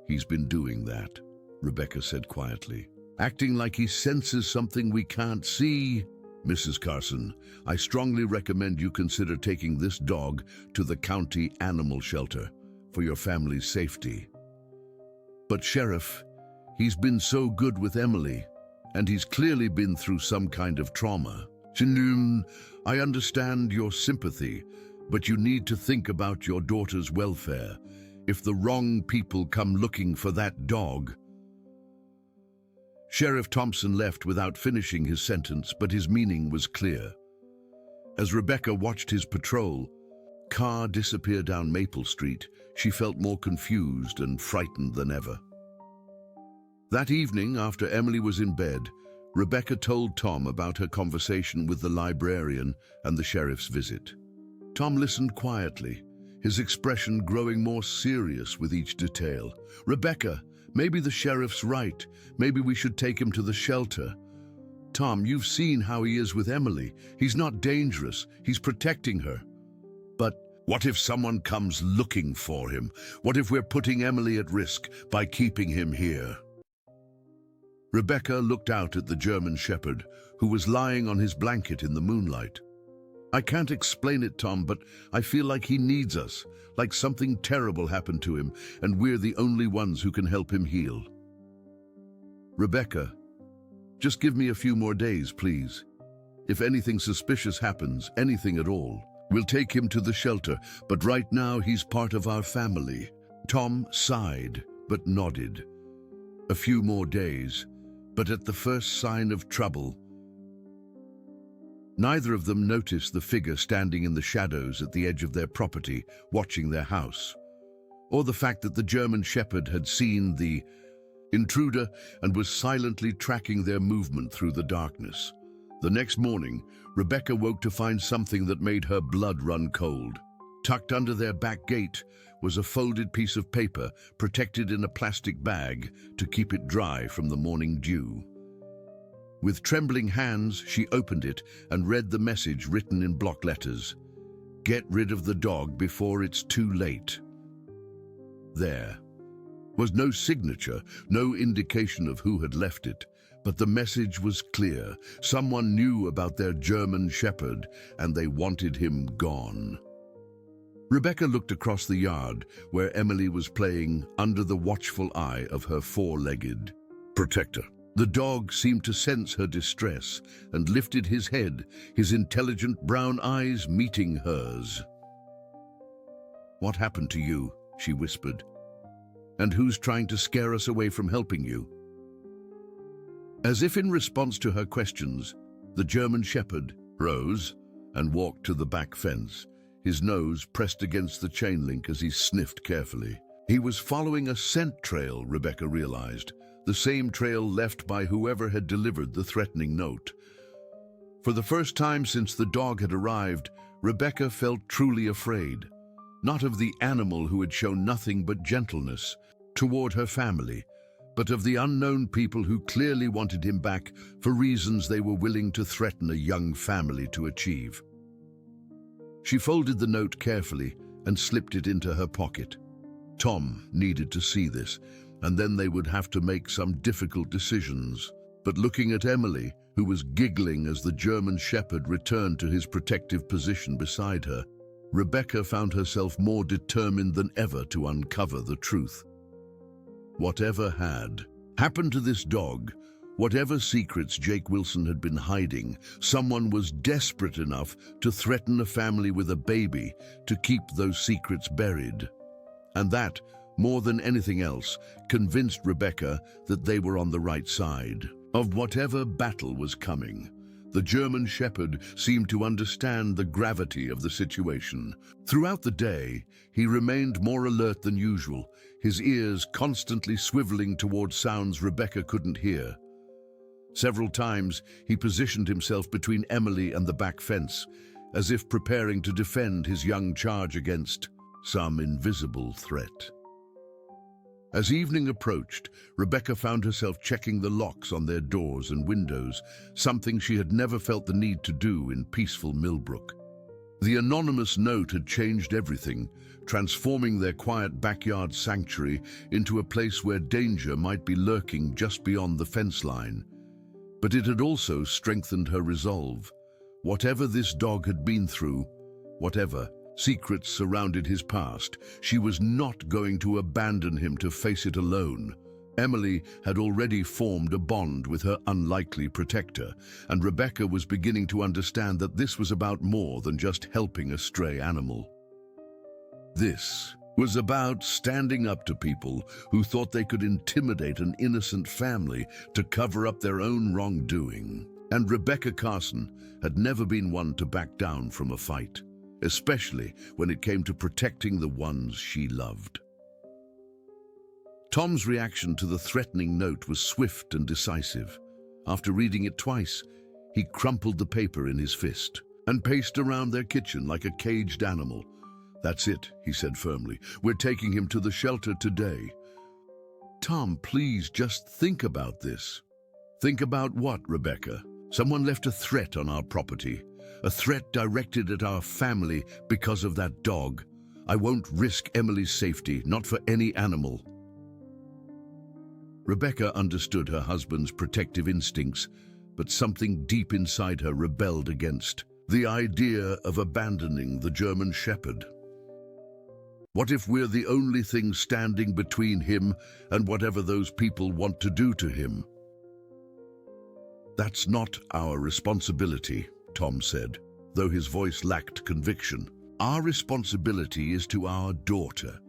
He's been doing that, Rebecca said quietly, acting like he senses something we can't see. Mrs. Carson, I strongly recommend you consider taking this dog to the county animal shelter for your family's safety. But Sheriff, he's been so good with Emily, and he's clearly been through some kind of trauma. Chinun, I understand your sympathy, but you need to think about your daughter's welfare. If the wrong people come looking for that dog. Sheriff Thompson left without finishing his sentence, but his meaning was clear. As Rebecca watched his patrol car disappear down Maple Street, she felt more confused and frightened than ever. That evening, after Emily was in bed, Rebecca told Tom about her conversation with the librarian and the sheriff's visit. Tom listened quietly, his expression growing more serious with each detail. Rebecca, maybe the sheriff's right. Maybe we should take him to the shelter. Tom, you've seen how he is with Emily. He's not dangerous. He's protecting her. But what if someone comes looking for him? What if we're putting Emily at risk by keeping him here? Rebecca looked out at the German Shepherd, who was lying on his blanket in the moonlight. I can't explain it, Tom, but I feel like he needs us, like something terrible happened to him, and we're the only ones who can help him heal. Rebecca, just give me a few more days, please. If anything suspicious happens, anything at all, we'll take him to the shelter, but right now he's part of our family. Tom sighed, but nodded. A few more days, but at the first sign of trouble. Neither of them noticed the figure standing in the shadows at the edge of their property, watching their house, or the fact that the German Shepherd had seen the intruder and was silently tracking their movement through the darkness. The next morning, Rebecca woke to find something that made her blood run cold. Tucked under their back gate was a folded piece of paper protected in a plastic bag to keep it dry from the morning dew. With trembling hands, she opened it and read the message written in block letters. Get rid of the dog before it's too late. There was no signature, no indication of who had left it, but the message was clear. Someone knew about their German Shepherd, and they wanted him gone. Rebecca looked across the yard, where Emily was playing under the watchful eye of her four-legged protector. The dog seemed to sense her distress and lifted his head, his intelligent brown eyes meeting hers. What happened to you? She whispered. And who's trying to scare us away from helping you? As if in response to her questions, the German Shepherd rose and walked to the back fence, his nose pressed against the chain link as he sniffed carefully. He was following a scent trail, Rebecca realized, the same trail left by whoever had delivered the threatening note. For the first time since the dog had arrived, Rebecca felt truly afraid, not of the animal who had shown nothing but gentleness toward her family, but of the unknown people who clearly wanted him back for reasons they were willing to threaten a young family to achieve. She folded the note carefully and slipped it into her pocket. Tom needed to see this, and then they would have to make some difficult decisions. But looking at Emily, who was giggling as the German Shepherd returned to his protective position beside her, Rebecca found herself more determined than ever to uncover the truth. Whatever had happened to this dog, whatever secrets Jake Wilson had been hiding, someone was desperate enough to threaten a family with a baby to keep those secrets buried. And that, more than anything else, convinced Rebecca that they were on the right side of whatever battle was coming. The German Shepherd seemed to understand the gravity of the situation. Throughout the day, he remained more alert than usual, his ears constantly swiveling toward sounds Rebecca couldn't hear. Several times, he positioned himself between Emily and the back fence, as if preparing to defend his young charge against some invisible threat. As evening approached, Rebecca found herself checking the locks on their doors and windows, something she had never felt the need to do in peaceful Millbrook. The anonymous note had changed everything, transforming their quiet backyard sanctuary into a place where danger might be lurking just beyond the fence line. But it had also strengthened her resolve. Whatever this dog had been through, whatever secrets surrounded his past, she was not going to abandon him to face it alone. Emily had already formed a bond with her unlikely protector, and Rebecca was beginning to understand that this was about more than just helping a stray animal. This was about standing up to people who thought they could intimidate an innocent family to cover up their own wrongdoing. And Rebecca Carson had never been one to back down from a fight, especially when it came to protecting the ones she loved. Tom's reaction to the threatening note was swift and decisive. After reading it twice, he crumpled the paper in his fist and paced around their kitchen like a caged animal. "That's it," he said firmly. "We're taking him to the shelter today." "Tom, please just think about this." "Think about what, Rebecca?" "Someone left a threat on our property. A threat directed at our family because of that dog. I won't risk Emily's safety, not for any animal." Rebecca understood her husband's protective instincts, but something deep inside her rebelled against the idea of abandoning the German Shepherd. What if we're the only thing standing between him and whatever those people want to do to him? "That's not our responsibility," Tom said, though his voice lacked conviction. "Our responsibility is to our daughter."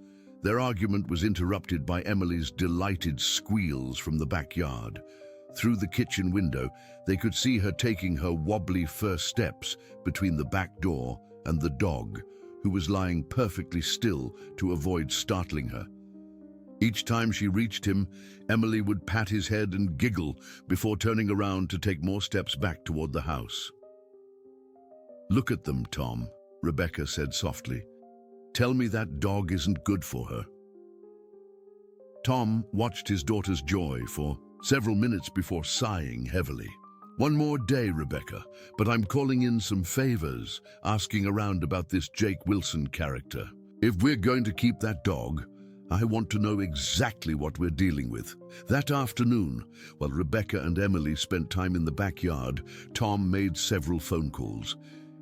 Their argument was interrupted by Emily's delighted squeals from the backyard. Through the kitchen window, they could see her taking her wobbly first steps between the back door and the dog, who was lying perfectly still to avoid startling her. Each time she reached him, Emily would pat his head and giggle before turning around to take more steps back toward the house. "Look at them, Tom," Rebecca said softly. "Tell me that dog isn't good for her." Tom watched his daughter's joy for several minutes before sighing heavily. "One more day, Rebecca, but I'm calling in some favors, asking around about this Jake Wilson character. If we're going to keep that dog, I want to know exactly what we're dealing with." That afternoon, while Rebecca and Emily spent time in the backyard, Tom made several phone calls.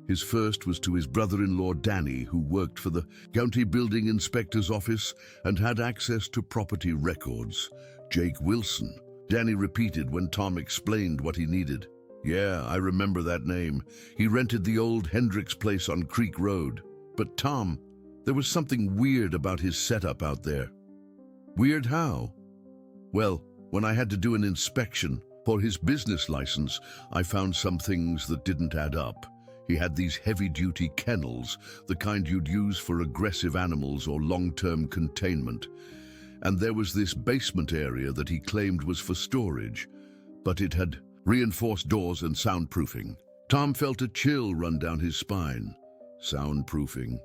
His first was to his brother-in-law Danny, who worked for the county building inspector's office and had access to property records. "Jake Wilson," Danny repeated when Tom explained what he needed. "Yeah, I remember that name. He rented the old Hendricks place on Creek Road. But Tom, there was something weird about his setup out there." "Weird how?" "Well, when I had to do an inspection for his business license, I found some things that didn't add up. He had these heavy-duty kennels, the kind you'd use for aggressive animals or long-term containment. And there was this basement area that he claimed was for storage, but it had reinforced doors and soundproofing." Tom felt a chill run down his spine. "Soundproofing?"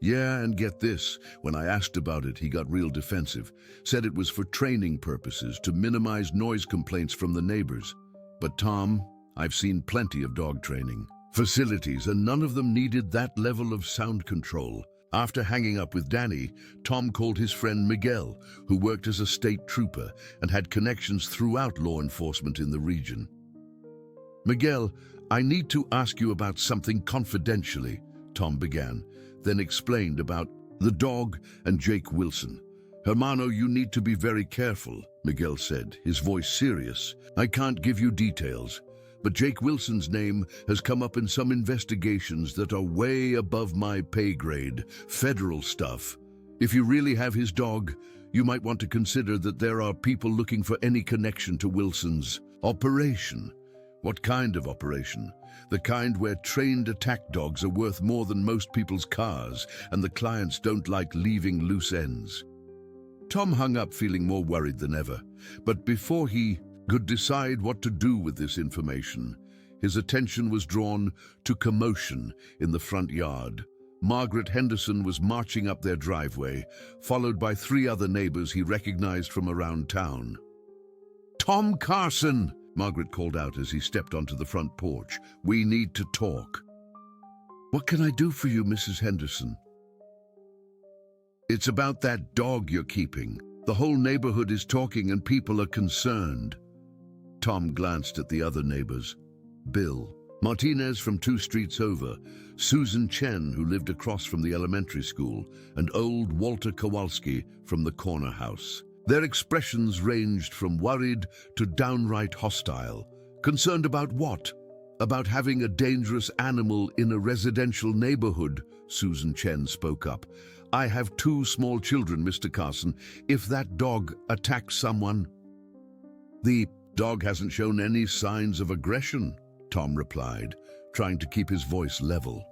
"Yeah, and get this, when I asked about it, he got real defensive, said it was for training purposes to minimize noise complaints from the neighbors. But Tom, I've seen plenty of dog training facilities, and none of them needed that level of sound control." After hanging up with Danny, Tom called his friend Miguel, who worked as a state trooper and had connections throughout law enforcement in the region. "Miguel, I need to ask you about something confidentially," Tom began, then explained about the dog and Jake Wilson. Hermano, you need to be very careful, Miguel said, his voice serious. I can't give you details, but Jake Wilson's name has come up in some investigations that are way above my pay grade, federal stuff. If you really have his dog, you might want to consider that there are people looking for any connection to Wilson's operation. What kind of operation? The kind where trained attack dogs are worth more than most people's cars, and the clients don't like leaving loose ends. Tom hung up feeling more worried than ever, but before he could decide what to do with this information, his attention was drawn to commotion in the front yard. Margaret Henderson was marching up their driveway, followed by 3 other neighbors he recognized from around town. "Tom Carson!" Margaret called out as he stepped onto the front porch. "We need to talk." "What can I do for you, Mrs. Henderson?" "It's about that dog you're keeping. The whole neighborhood is talking and people are concerned." Tom glanced at the other neighbors. Bill Martinez from 2 streets over, Susan Chen, who lived across from the elementary school, and old Walter Kowalski from the corner house. Their expressions ranged from worried to downright hostile. "Concerned about what?" "About having a dangerous animal in a residential neighborhood," Susan Chen spoke up. "I have 2 small children, Mr. Carson. If that dog attacks someone..." "The dog hasn't shown any signs of aggression," Tom replied, trying to keep his voice level.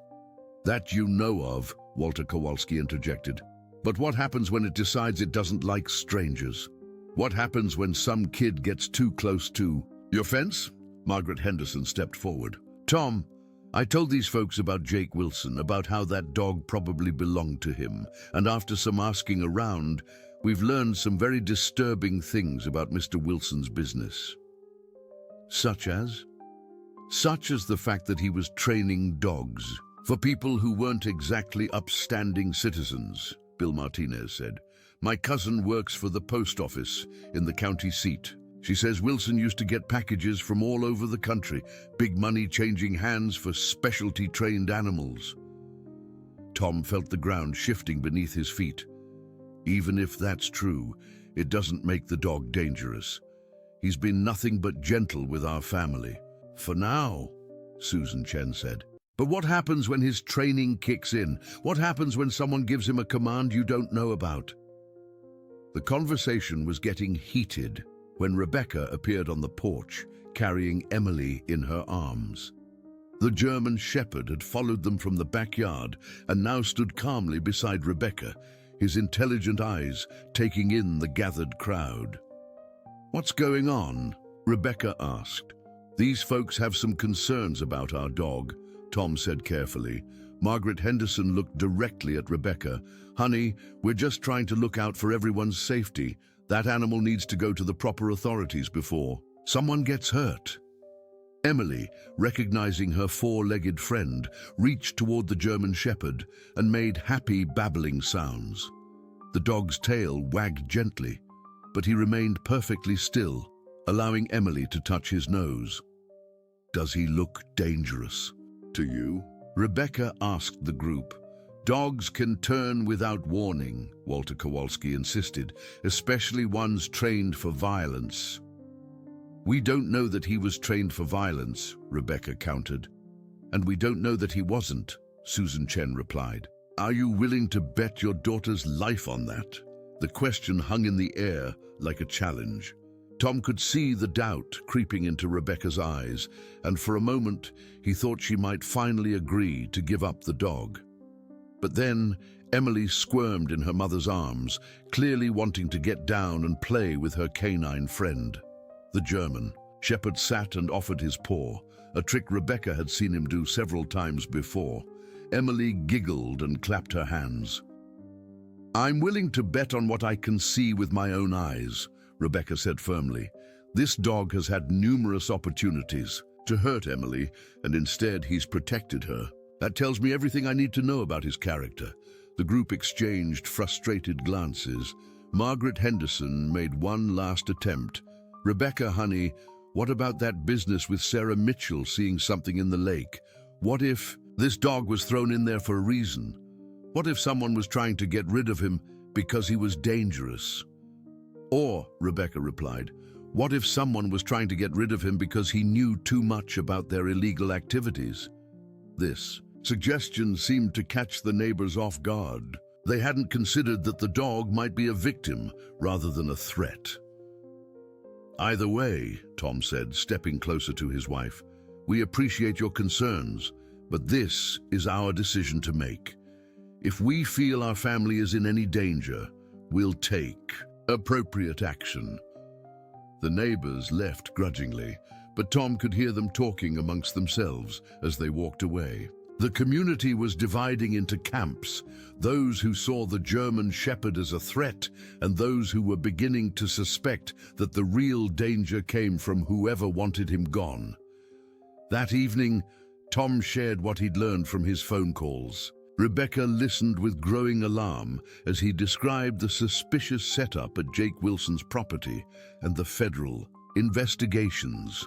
"That you know of," Walter Kowalski interjected. "But what happens when it decides it doesn't like strangers? What happens when some kid gets too close to your fence?" Margaret Henderson stepped forward. "Tom, I told these folks about Jake Wilson, about how that dog probably belonged to him, and after some asking around, we've learned some very disturbing things about Mr. Wilson's business." "Such as?" "Such as the fact that he was training dogs for people who weren't exactly upstanding citizens," Bill Martinez said. "My cousin works for the post office in the county seat. She says Wilson used to get packages from all over the country, big money changing hands for specialty trained animals." Tom felt the ground shifting beneath his feet. Even if that's true, it doesn't make the dog dangerous. He's been nothing but gentle with our family. "For now," Susan Chen said. "But what happens when his training kicks in? What happens when someone gives him a command you don't know about?" The conversation was getting heated when Rebecca appeared on the porch, carrying Emily in her arms. The German Shepherd had followed them from the backyard and now stood calmly beside Rebecca, his intelligent eyes taking in the gathered crowd. "What's going on?" Rebecca asked. "These folks have some concerns about our dog," Tom said carefully. Margaret Henderson looked directly at Rebecca. "Honey, we're just trying to look out for everyone's safety. That animal needs to go to the proper authorities before someone gets hurt." Emily, recognizing her 4-legged friend, reached toward the German Shepherd and made happy babbling sounds. The dog's tail wagged gently, but he remained perfectly still, allowing Emily to touch his nose. "Does he look dangerous to you?" Rebecca asked the group. "Dogs can turn without warning," Walter Kowalski insisted, "especially ones trained for violence." "We don't know that he was trained for violence," Rebecca countered. "And we don't know that he wasn't," Susan Chen replied. "Are you willing to bet your daughter's life on that?" The question hung in the air like a challenge. Tom could see the doubt creeping into Rebecca's eyes, and for a moment he thought she might finally agree to give up the dog. But then Emily squirmed in her mother's arms, clearly wanting to get down and play with her canine friend. The German Shepherd sat and offered his paw, a trick Rebecca had seen him do several times before. Emily giggled and clapped her hands. "I'm willing to bet on what I can see with my own eyes," Rebecca said firmly. "This dog has had numerous opportunities to hurt Emily, and instead he's protected her. That tells me everything I need to know about his character." The group exchanged frustrated glances. Margaret Henderson made one last attempt. "Rebecca, honey, what about that business with Sarah Mitchell seeing something in the lake? What if..." This dog was thrown in there for a reason. What if someone was trying to get rid of him because he was dangerous? Or, Rebecca replied, what if someone was trying to get rid of him because he knew too much about their illegal activities? This suggestion seemed to catch the neighbors off guard. They hadn't considered that the dog might be a victim rather than a threat. Either way, Tom said, stepping closer to his wife, we appreciate your concerns, but this is our decision to make. If we feel our family is in any danger, we'll take appropriate action. The neighbors left grudgingly, but Tom could hear them talking amongst themselves as they walked away. The community was dividing into camps, those who saw the German Shepherd as a threat and those who were beginning to suspect that the real danger came from whoever wanted him gone. That evening, Tom shared what he'd learned from his phone calls. Rebecca listened with growing alarm as he described the suspicious setup at Jake Wilson's property and the federal investigations.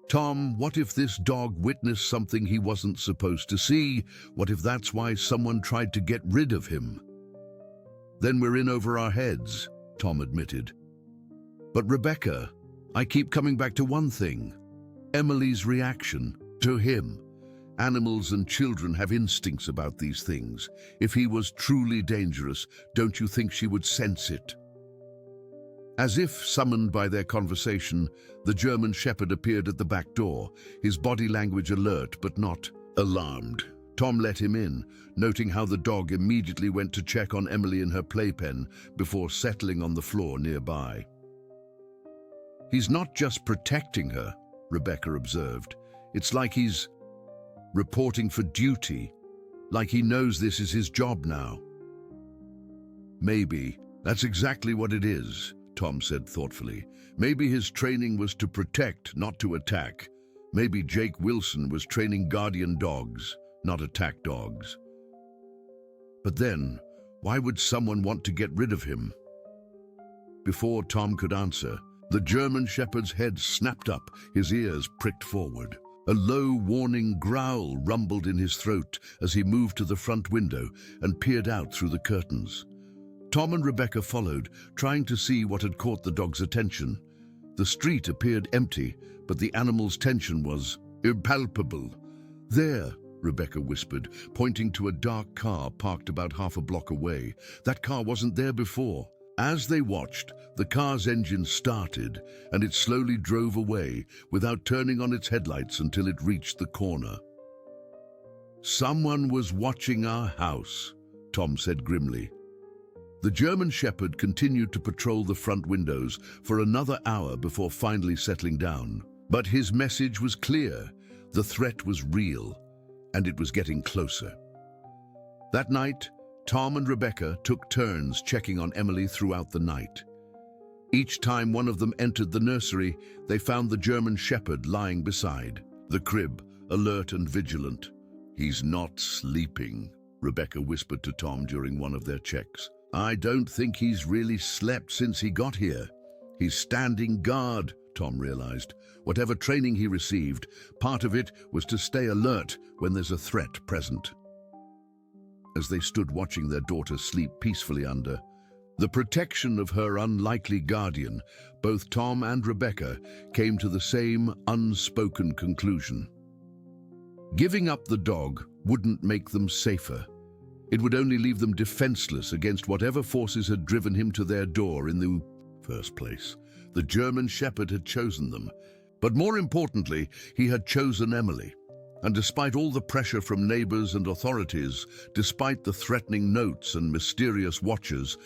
Tom, what if this dog witnessed something he wasn't supposed to see? What if that's why someone tried to get rid of him? Then we're in over our heads, Tom admitted. But Rebecca, I keep coming back to one thing. Emily's reaction to him. Animals and children have instincts about these things. If he was truly dangerous, don't you think she would sense it? As if summoned by their conversation, the German Shepherd appeared at the back door, his body language alert but not alarmed. Tom let him in, noting how the dog immediately went to check on Emily in her playpen before settling on the floor nearby. He's not just protecting her, Rebecca observed. It's like he's reporting for duty, like he knows this is his job now. Maybe that's exactly what it is, Tom said thoughtfully. Maybe his training was to protect, not to attack. Maybe Jake Wilson was training guardian dogs, not attack dogs. But then, why would someone want to get rid of him? Before Tom could answer, the German Shepherd's head snapped up, his ears pricked forward. A low, warning growl rumbled in his throat as he moved to the front window and peered out through the curtains. Tom and Rebecca followed, trying to see what had caught the dog's attention. The street appeared empty, but the animal's tension was impalpable. There, Rebecca whispered, pointing to a dark car parked about half a block away. That car wasn't there before. As they watched, the car's engine started, and it slowly drove away without turning on its headlights until it reached the corner. Someone was watching our house, Tom said grimly. The German Shepherd continued to patrol the front windows for another hour before finally settling down. But his message was clear. The threat was real, and it was getting closer. That night, Tom and Rebecca took turns checking on Emily throughout the night. Each time one of them entered the nursery, they found the German Shepherd lying beside the crib, alert and vigilant. He's not sleeping, Rebecca whispered to Tom during one of their checks. I don't think he's really slept since he got here. He's standing guard, Tom realized. Whatever training he received, part of it was to stay alert when there's a threat present. As they stood watching their daughter sleep peacefully under the protection of her unlikely guardian, both Tom and Rebecca came to the same unspoken conclusion. Giving up the dog wouldn't make them safer. It would only leave them defenseless against whatever forces had driven him to their door in the first place. The German Shepherd had chosen them, but more importantly, he had chosen Emily. And despite all the pressure from neighbors and authorities, despite the threatening notes and mysterious watchers,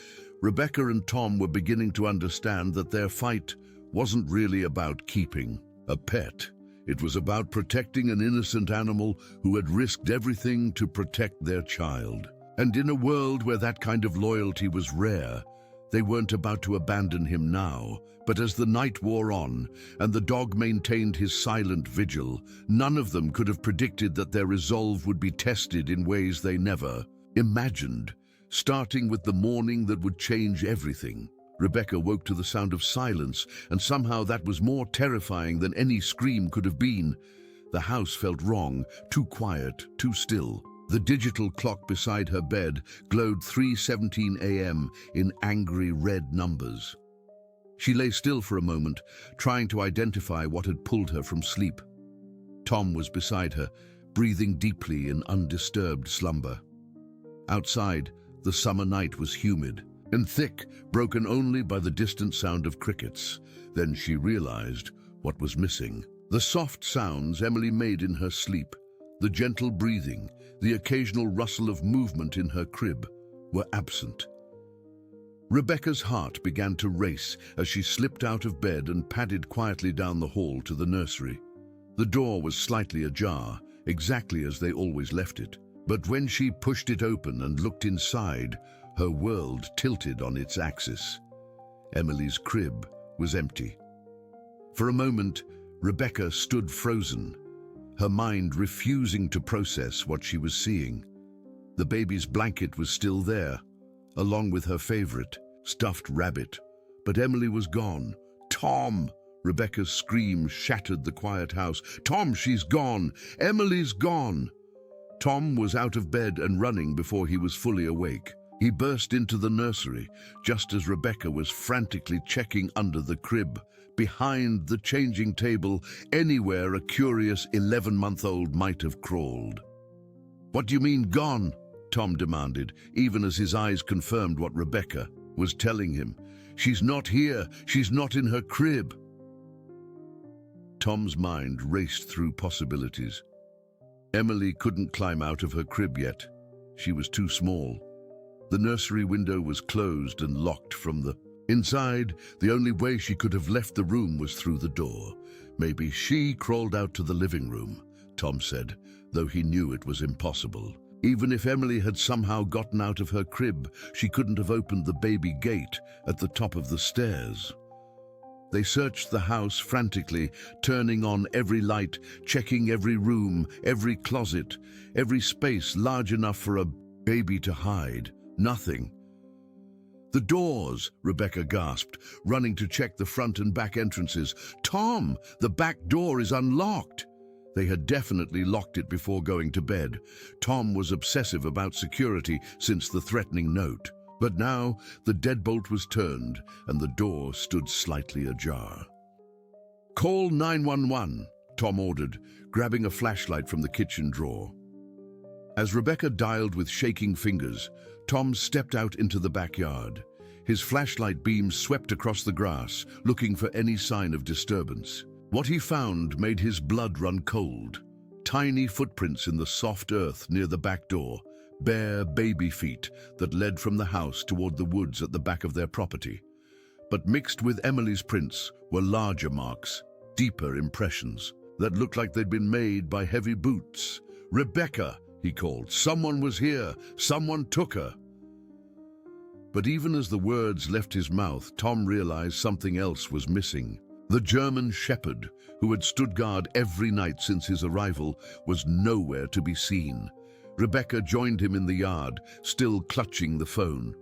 Rebecca and Tom were beginning to understand that their fight wasn't really about keeping a pet. It was about protecting an innocent animal who had risked everything to protect their child. And in a world where that kind of loyalty was rare, they weren't about to abandon him now. But as the night wore on and the dog maintained his silent vigil, none of them could have predicted that their resolve would be tested in ways they never imagined, starting with the morning that would change everything. Rebecca woke to the sound of silence, and somehow that was more terrifying than any scream could have been. The house felt wrong, too quiet, too still. The digital clock beside her bed glowed 3:17 a.m. in angry red numbers. She lay still for a moment, trying to identify what had pulled her from sleep. Tom was beside her, breathing deeply in undisturbed slumber. Outside, the summer night was humid and thick, broken only by the distant sound of crickets. Then she realized what was missing. The soft sounds Emily made in her sleep, the gentle breathing, the occasional rustle of movement in her crib, were absent. Rebecca's heart began to race as she slipped out of bed and padded quietly down the hall to the nursery. The door was slightly ajar, exactly as they always left it. But when she pushed it open and looked inside, her world tilted on its axis. Emily's crib was empty. For a moment, Rebecca stood frozen, her mind refusing to process what she was seeing. The baby's blanket was still there, along with her favorite, stuffed rabbit. But Emily was gone. "Tom!" Rebecca's scream shattered the quiet house. "Tom, she's gone! Emily's gone!" Tom was out of bed and running before he was fully awake. He burst into the nursery, just as Rebecca was frantically checking under the crib, behind the changing table, anywhere a curious 11-month-old might have crawled. "What do you mean, gone?" Tom demanded, even as his eyes confirmed what Rebecca was telling him. "She's not here. She's not in her crib." Tom's mind raced through possibilities. Emily couldn't climb out of her crib yet. She was too small. The nursery window was closed and locked from the inside. The only way she could have left the room was through the door. Maybe she crawled out to the living room, Tom said, though he knew it was impossible. Even if Emily had somehow gotten out of her crib, she couldn't have opened the baby gate at the top of the stairs. They searched the house frantically, turning on every light, checking every room, every closet, every space large enough for a baby to hide. Nothing. "The doors," Rebecca gasped, running to check the front and back entrances. "Tom, the back door is unlocked." They had definitely locked it before going to bed. Tom was obsessive about security since the threatening note. But now the deadbolt was turned and the door stood slightly ajar. "Call 911, Tom ordered, grabbing a flashlight from the kitchen drawer. As Rebecca dialed with shaking fingers, Tom stepped out into the backyard. His flashlight beam swept across the grass, looking for any sign of disturbance. What he found made his blood run cold. Tiny footprints in the soft earth near the back door, bare baby feet that led from the house toward the woods at the back of their property. But mixed with Emily's prints were larger marks, deeper impressions that looked like they'd been made by heavy boots. "Rebecca!" he called. "Someone was here. Someone took her." But even as the words left his mouth, Tom realized something else was missing. The German shepherd, who had stood guard every night since his arrival, was nowhere to be seen. Rebecca joined him in the yard, still clutching the phone.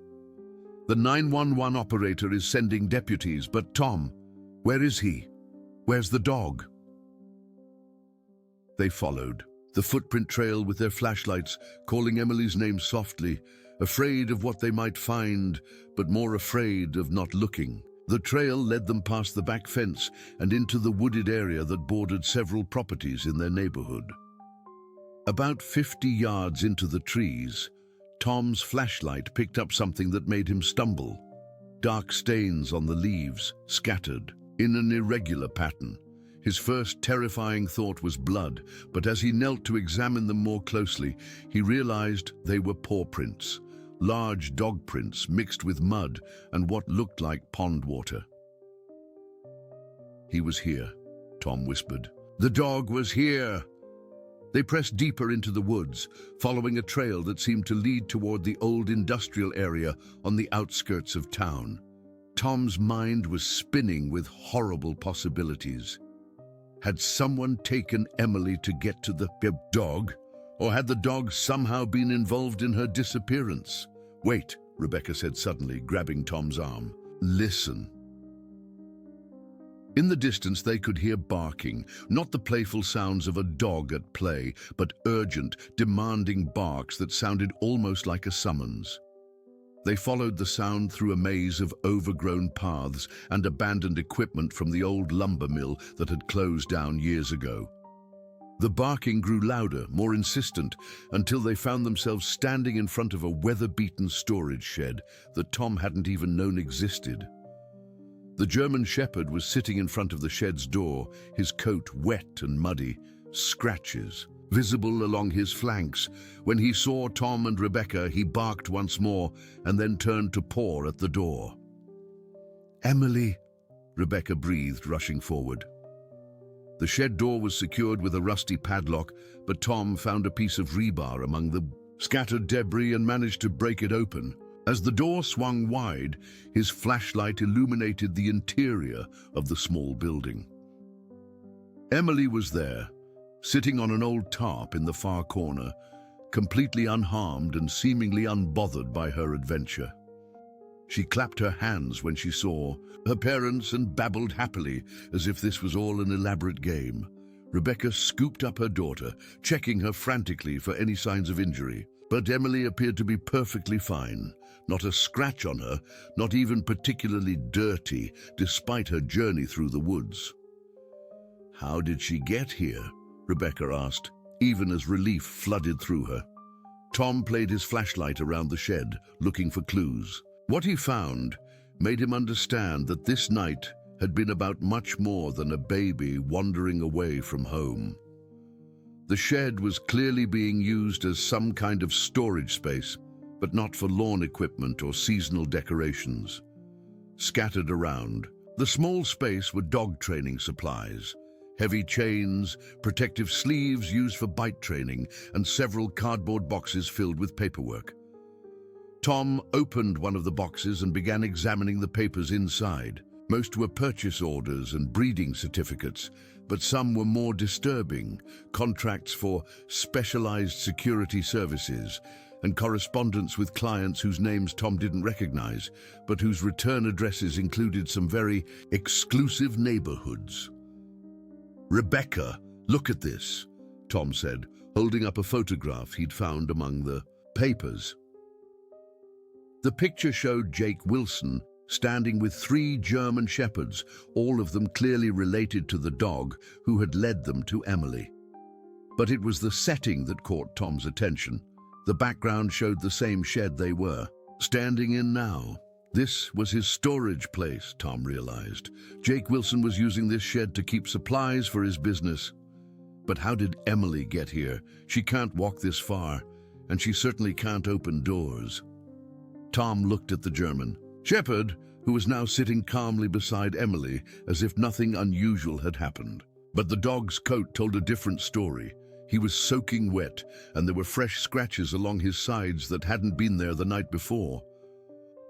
"The 911 operator is sending deputies, but Tom, where is he? Where's the dog?" They followed the footprint trail with their flashlights, calling Emily's name softly, afraid of what they might find, but more afraid of not looking. The trail led them past the back fence and into the wooded area that bordered several properties in their neighborhood. About 50 yards into the trees, Tom's flashlight picked up something that made him stumble. Dark stains on the leaves, scattered in an irregular pattern. His first terrifying thought was blood, but as he knelt to examine them more closely, he realized they were paw prints, large dog prints mixed with mud and what looked like pond water. "He was here," Tom whispered. "The dog was here." They pressed deeper into the woods, following a trail that seemed to lead toward the old industrial area on the outskirts of town. Tom's mind was spinning with horrible possibilities. Had someone taken Emily to get to the dog? Or had the dog somehow been involved in her disappearance? "Wait," Rebecca said suddenly, grabbing Tom's arm. "Listen." In the distance they could hear barking, not the playful sounds of a dog at play, but urgent, demanding barks that sounded almost like a summons. They followed the sound through a maze of overgrown paths and abandoned equipment from the old lumber mill that had closed down years ago. The barking grew louder, more insistent, until they found themselves standing in front of a weather-beaten storage shed that Tom hadn't even known existed. The German Shepherd was sitting in front of the shed's door, his coat wet and muddy, scratches visible along his flanks. When he saw Tom and Rebecca, he barked once more and then turned to paw at the door. "Emily," Rebecca breathed, rushing forward. The shed door was secured with a rusty padlock, but Tom found a piece of rebar among the scattered debris and managed to break it open. As the door swung wide, his flashlight illuminated the interior of the small building. Emily was there, sitting on an old tarp in the far corner, completely unharmed and seemingly unbothered by her adventure. She clapped her hands when she saw her parents and babbled happily, as if this was all an elaborate game. Rebecca scooped up her daughter, checking her frantically for any signs of injury. But Emily appeared to be perfectly fine. Not a scratch on her, not even particularly dirty, despite her journey through the woods. "How did she get here?" Rebecca asked, even as relief flooded through her. Tom played his flashlight around the shed, looking for clues. What he found made him understand that this night had been about much more than a baby wandering away from home. The shed was clearly being used as some kind of storage space, but not for lawn equipment or seasonal decorations. Scattered around the small space were dog training supplies, heavy chains, protective sleeves used for bite training, and several cardboard boxes filled with paperwork. Tom opened one of the boxes and began examining the papers inside. Most were purchase orders and breeding certificates, but some were more disturbing: contracts for specialized security services and correspondence with clients whose names Tom didn't recognize, but whose return addresses included some very exclusive neighborhoods. "Rebecca, look at this," Tom said, holding up a photograph he'd found among the papers. The picture showed Jake Wilson standing with 3 German shepherds, all of them clearly related to the dog who had led them to Emily. But it was the setting that caught Tom's attention. The background showed the same shed they were standing in now. This was his storage place, Tom realized. Jake Wilson was using this shed to keep supplies for his business. But how did Emily get here? She can't walk this far, and she certainly can't open doors. Tom looked at the German shepherd, who was now sitting calmly beside Emily, as if nothing unusual had happened. But the dog's coat told a different story. He was soaking wet, and there were fresh scratches along his sides that hadn't been there the night before.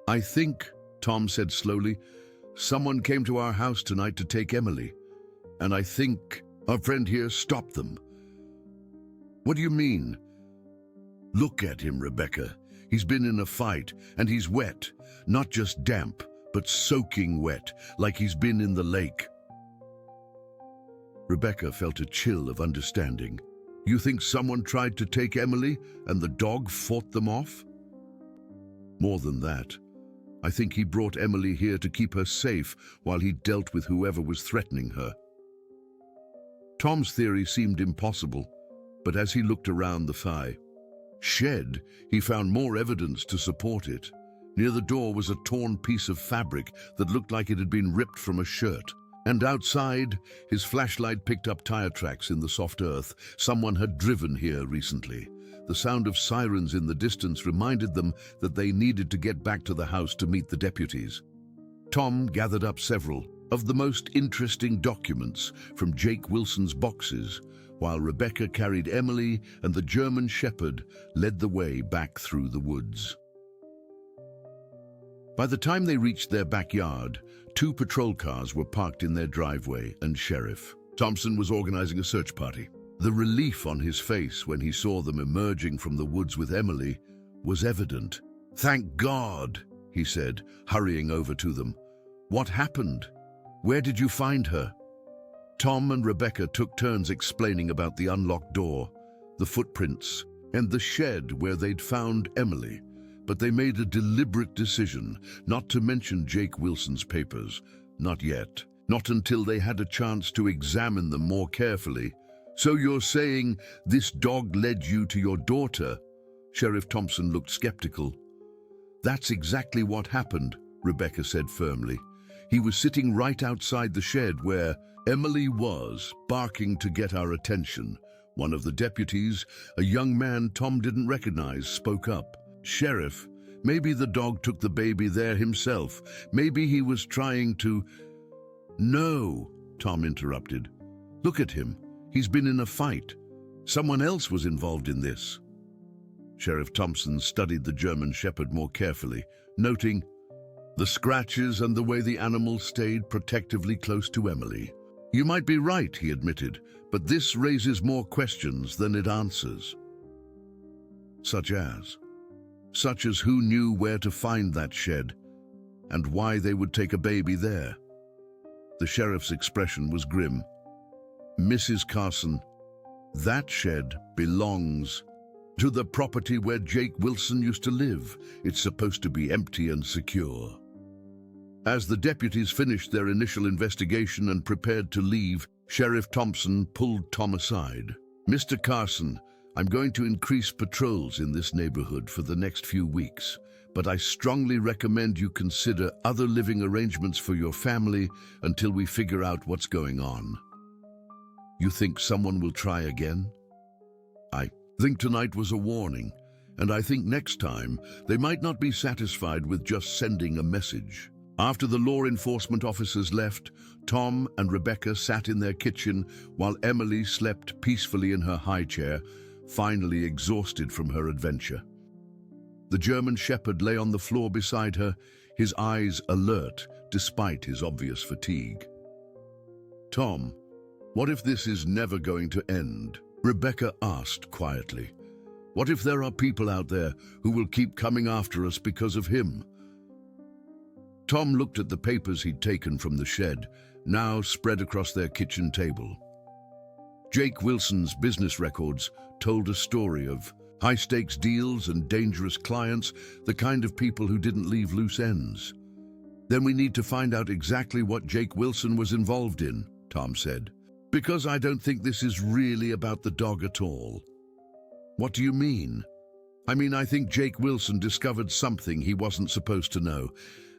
"I think," Tom said slowly, "someone came to our house tonight to take Emily, and I think our friend here stopped them." "What do you mean?" "Look at him, Rebecca. He's been in a fight, and he's wet. Not just damp, but soaking wet, like he's been in the lake." Rebecca felt a chill of understanding. "You think someone tried to take Emily, and the dog fought them off?" "More than that. I think he brought Emily here to keep her safe while he dealt with whoever was threatening her." Tom's theory seemed impossible, but as he looked around the shed, he found more evidence to support it. Near the door was a torn piece of fabric that looked like it had been ripped from a shirt. And outside, his flashlight picked up tire tracks in the soft earth. Someone had driven here recently. The sound of sirens in the distance reminded them that they needed to get back to the house to meet the deputies. Tom gathered up several of the most interesting documents from Jake Wilson's boxes, while Rebecca carried Emily and the German shepherd led the way back through the woods. By the time they reached their backyard, 2 patrol cars were parked in their driveway, and Sheriff Thompson was organizing a search party. The relief on his face when he saw them emerging from the woods with Emily was evident. "Thank God," he said, hurrying over to them. "What happened?" Where did you find her? Tom and Rebecca took turns explaining about the unlocked door, the footprints, and the shed where they'd found Emily. But they made a deliberate decision not to mention Jake Wilson's papers. Not yet. Not until they had a chance to examine them more carefully. So you're saying this dog led you to your daughter? Sheriff Thompson looked skeptical. That's exactly what happened, Rebecca said firmly. He was sitting right outside the shed where Emily was, barking to get our attention. One of the deputies, a young man Tom didn't recognize, spoke up. Sheriff, maybe the dog took the baby there himself. Maybe he was trying to... No, Tom interrupted. Look at him. He's been in a fight. Someone else was involved in this. Sheriff Thompson studied the German Shepherd more carefully, noting the scratches and the way the animal stayed protectively close to Emily. You might be right, he admitted, but this raises more questions than it answers. Such as who knew where to find that shed and why they would take a baby there. The sheriff's expression was grim. Mrs. Carson, that shed belongs to the property where Jake Wilson used to live. It's supposed to be empty and secure. As the deputies finished their initial investigation and prepared to leave, Sheriff Thompson pulled Tom aside. Mr. Carson, I'm going to increase patrols in this neighborhood for the next few weeks, but I strongly recommend you consider other living arrangements for your family until we figure out what's going on. You think someone will try again? I think tonight was a warning, and I think next time they might not be satisfied with just sending a message. After the law enforcement officers left, Tom and Rebecca sat in their kitchen while Emily slept peacefully in her high chair, finally exhausted from her adventure. The German Shepherd lay on the floor beside her, his eyes alert despite his obvious fatigue. Tom, what if this is never going to end? Rebecca asked quietly. What if there are people out there who will keep coming after us because of him? Tom looked at the papers he'd taken from the shed, now spread across their kitchen table. Jake Wilson's business records told a story of high-stakes deals and dangerous clients, the kind of people who didn't leave loose ends. Then we need to find out exactly what Jake Wilson was involved in, Tom said. Because I don't think this is really about the dog at all. What do you mean? I think Jake Wilson discovered something he wasn't supposed to know,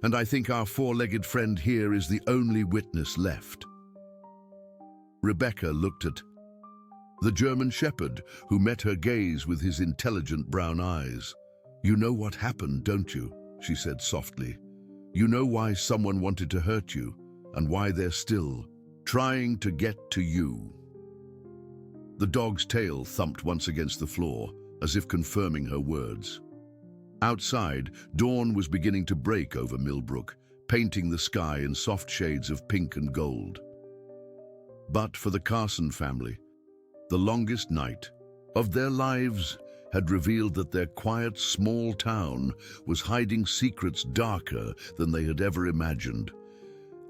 and I think our four-legged friend here is the only witness left. Rebecca looked at the German Shepherd, who met her gaze with his intelligent brown eyes. You know what happened, don't you? She said softly. You know why someone wanted to hurt you, and why they're still trying to get to you. The dog's tail thumped once against the floor, as if confirming her words. Outside, dawn was beginning to break over Millbrook, painting the sky in soft shades of pink and gold. But for the Carson family, the longest night of their lives had revealed that their quiet, small town was hiding secrets darker than they had ever imagined.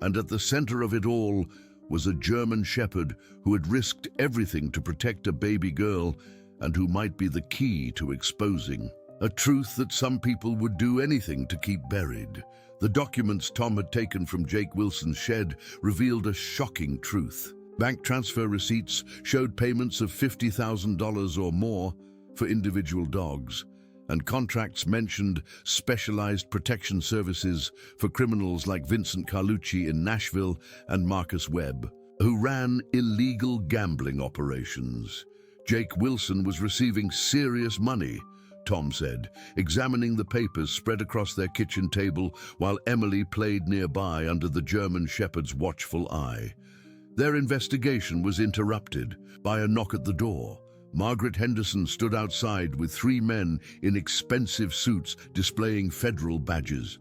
And at the center of it all was a German Shepherd who had risked everything to protect a baby girl and who might be the key to exposing a truth that some people would do anything to keep buried. The documents Tom had taken from Jake Wilson's shed revealed a shocking truth. Bank transfer receipts showed payments of $50,000 or more for individual dogs, and contracts mentioned specialized protection services for criminals like Vincent Carlucci in Nashville and Marcus Webb, who ran illegal gambling operations. Jake Wilson was receiving serious money, Tom said, examining the papers spread across their kitchen table while Emily played nearby under the German Shepherd's watchful eye. Their investigation was interrupted by a knock at the door. Margaret Henderson stood outside with 3 men in expensive suits displaying federal badges.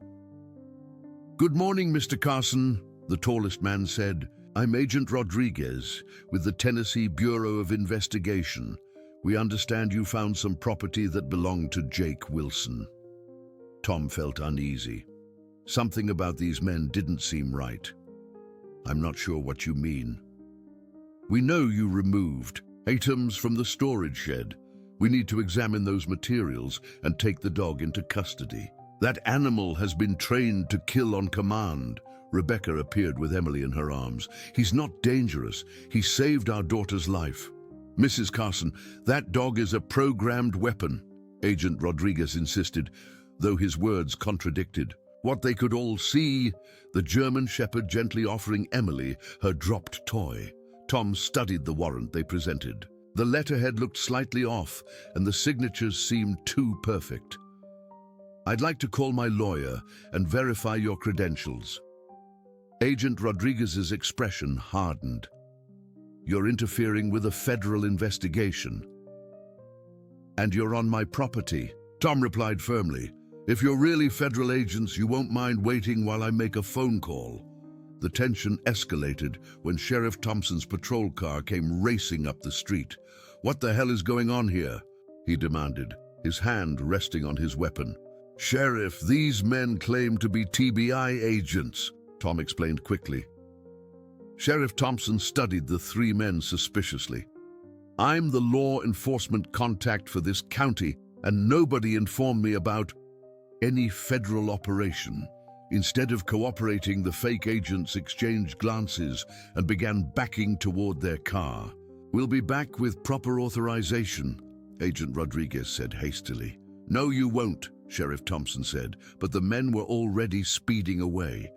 Good morning, Mr. Carson, the tallest man said. I'm Agent Rodriguez with the Tennessee Bureau of Investigation. We understand you found some property that belonged to Jake Wilson. Tom felt uneasy. Something about these men didn't seem right. I'm not sure what you mean. We know you removed items from the storage shed. We need to examine those materials and take the dog into custody. That animal has been trained to kill on command. Rebecca appeared with Emily in her arms. He's not dangerous. He saved our daughter's life. Mrs. Carson, that dog is a programmed weapon, Agent Rodriguez insisted, though his words contradicted. What they could all see, the German Shepherd gently offering Emily her dropped toy. Tom studied the warrant they presented. The letterhead looked slightly off, and the signatures seemed too perfect. I'd like to call my lawyer and verify your credentials. Agent Rodriguez's expression hardened. You're interfering with a federal investigation. And you're on my property, Tom replied firmly. If you're really federal agents, you won't mind waiting while I make a phone call. The tension escalated when Sheriff Thompson's patrol car came racing up the street. What the hell is going on here? He demanded, his hand resting on his weapon. Sheriff, these men claim to be TBI agents, Tom explained quickly. Sheriff Thompson studied the three men suspiciously. I'm the law enforcement contact for this county, and nobody informed me about any federal operation. Instead of cooperating, the fake agents exchanged glances and began backing toward their car. We'll be back with proper authorization, Agent Rodriguez said hastily. No, you won't, Sheriff Thompson said, but the men were already speeding away.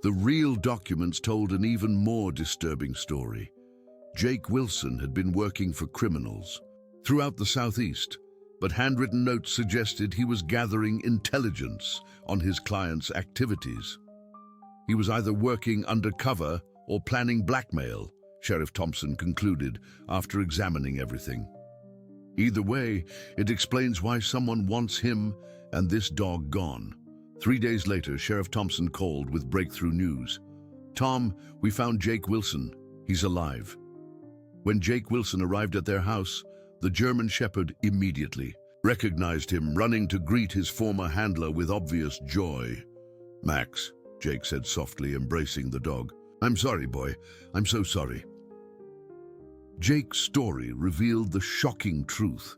The real documents told an even more disturbing story. Jake Wilson had been working for criminals throughout the Southeast, but handwritten notes suggested he was gathering intelligence on his clients' activities. He was either working undercover or planning blackmail, Sheriff Thompson concluded after examining everything. Either way, it explains why someone wants him and this dog gone. 3 days later, Sheriff Thompson called with breakthrough news. Tom, we found Jake Wilson. He's alive. When Jake Wilson arrived at their house, the German Shepherd immediately recognized him, running to greet his former handler with obvious joy. Max, Jake said softly, embracing the dog. I'm sorry, boy. I'm so sorry. Jake's story revealed the shocking truth.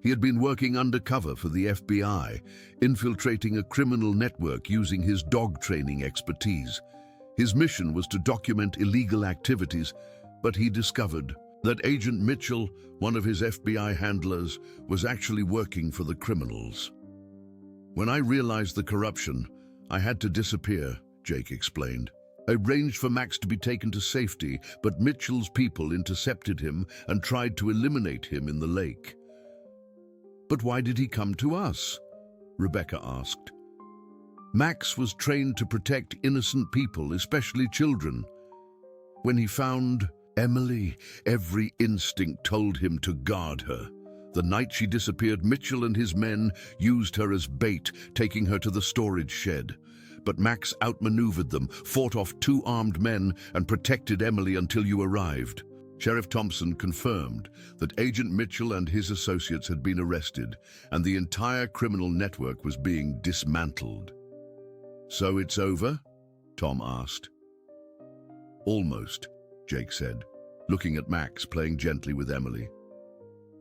He had been working undercover for the FBI, infiltrating a criminal network using his dog training expertise. His mission was to document illegal activities, but he discovered that Agent Mitchell, one of his FBI handlers, was actually working for the criminals. When I realized the corruption, I had to disappear, Jake explained. I arranged for Max to be taken to safety, but Mitchell's people intercepted him and tried to eliminate him in the lake. But why did he come to us? Rebecca asked. Max was trained to protect innocent people, especially children. When he found Emily, every instinct told him to guard her. The night she disappeared, Mitchell and his men used her as bait, taking her to the storage shed. But Max outmaneuvered them, fought off 2 armed men, and protected Emily until you arrived. Sheriff Thompson confirmed that Agent Mitchell and his associates had been arrested, and the entire criminal network was being dismantled. So it's over? Tom asked. Almost, Jake said, looking at Max playing gently with Emily.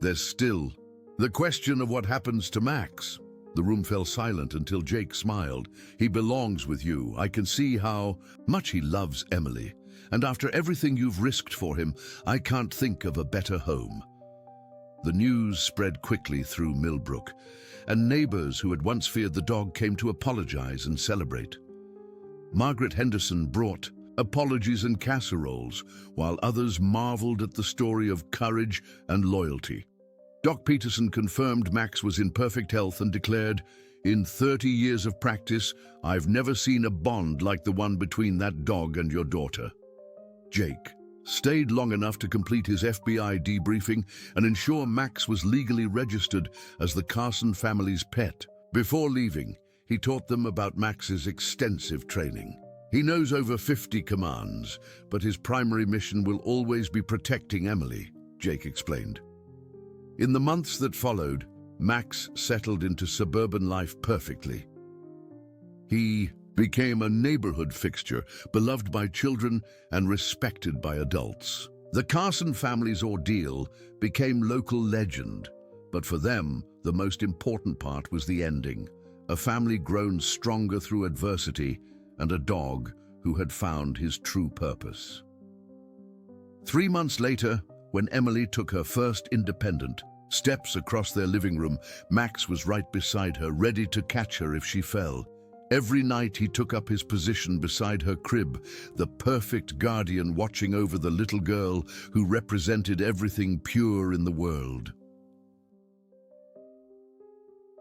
There's still the question of what happens to Max. The room fell silent until Jake smiled. He belongs with you. I can see how much he loves Emily. And after everything you've risked for him, I can't think of a better home. The news spread quickly through Millbrook, and neighbors who had once feared the dog came to apologize and celebrate. Margaret Henderson brought apologies and casseroles, while others marveled at the story of courage and loyalty. Doc Peterson confirmed Max was in perfect health and declared, "In 30 years of practice, I've never seen a bond like the one between that dog and your daughter." Jake stayed long enough to complete his FBI debriefing and ensure Max was legally registered as the Carson family's pet. Before leaving, he taught them about Max's extensive training. He knows over 50 commands, but his primary mission will always be protecting Emily, Jake explained. In the months that followed, Max settled into suburban life perfectly. He became a neighborhood fixture, beloved by children and respected by adults. The Carson family's ordeal became local legend, but for them, the most important part was the ending. A family grown stronger through adversity and a dog who had found his true purpose. 3 months later, when Emily took her first independent steps across their living room, Max was right beside her, ready to catch her if she fell. Every night he took up his position beside her crib, the perfect guardian watching over the little girl who represented everything pure in the world.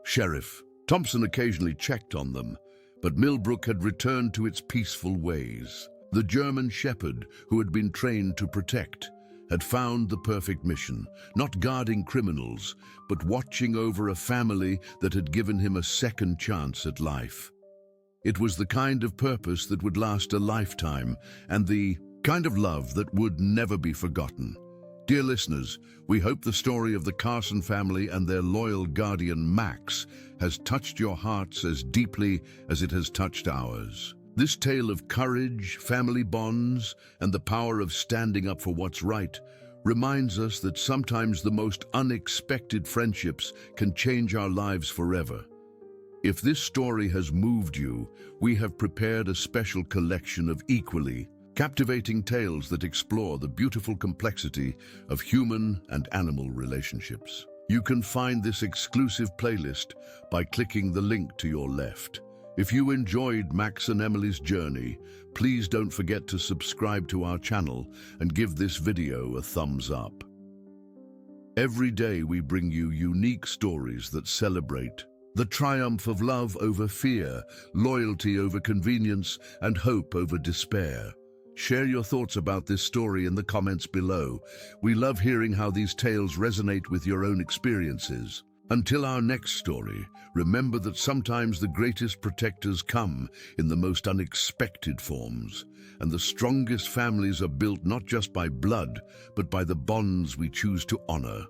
Sheriff Thompson occasionally checked on them, but Millbrook had returned to its peaceful ways. The German shepherd, who had been trained to protect, had found the perfect mission, not guarding criminals, but watching over a family that had given him a second chance at life. It was the kind of purpose that would last a lifetime, and the kind of love that would never be forgotten. Dear listeners, we hope the story of the Carson family and their loyal guardian Max has touched your hearts as deeply as it has touched ours. This tale of courage, family bonds, and the power of standing up for what's right reminds us that sometimes the most unexpected friendships can change our lives forever. If this story has moved you, we have prepared a special collection of equally captivating tales that explore the beautiful complexity of human and animal relationships. You can find this exclusive playlist by clicking the link to your left. If you enjoyed Max and Emily's journey, please don't forget to subscribe to our channel and give this video a thumbs up. Every day we bring you unique stories that celebrate the triumph of love over fear, loyalty over convenience, and hope over despair. Share your thoughts about this story in the comments below. We love hearing how these tales resonate with your own experiences. Until our next story, remember that sometimes the greatest protectors come in the most unexpected forms, and the strongest families are built not just by blood, but by the bonds we choose to honor.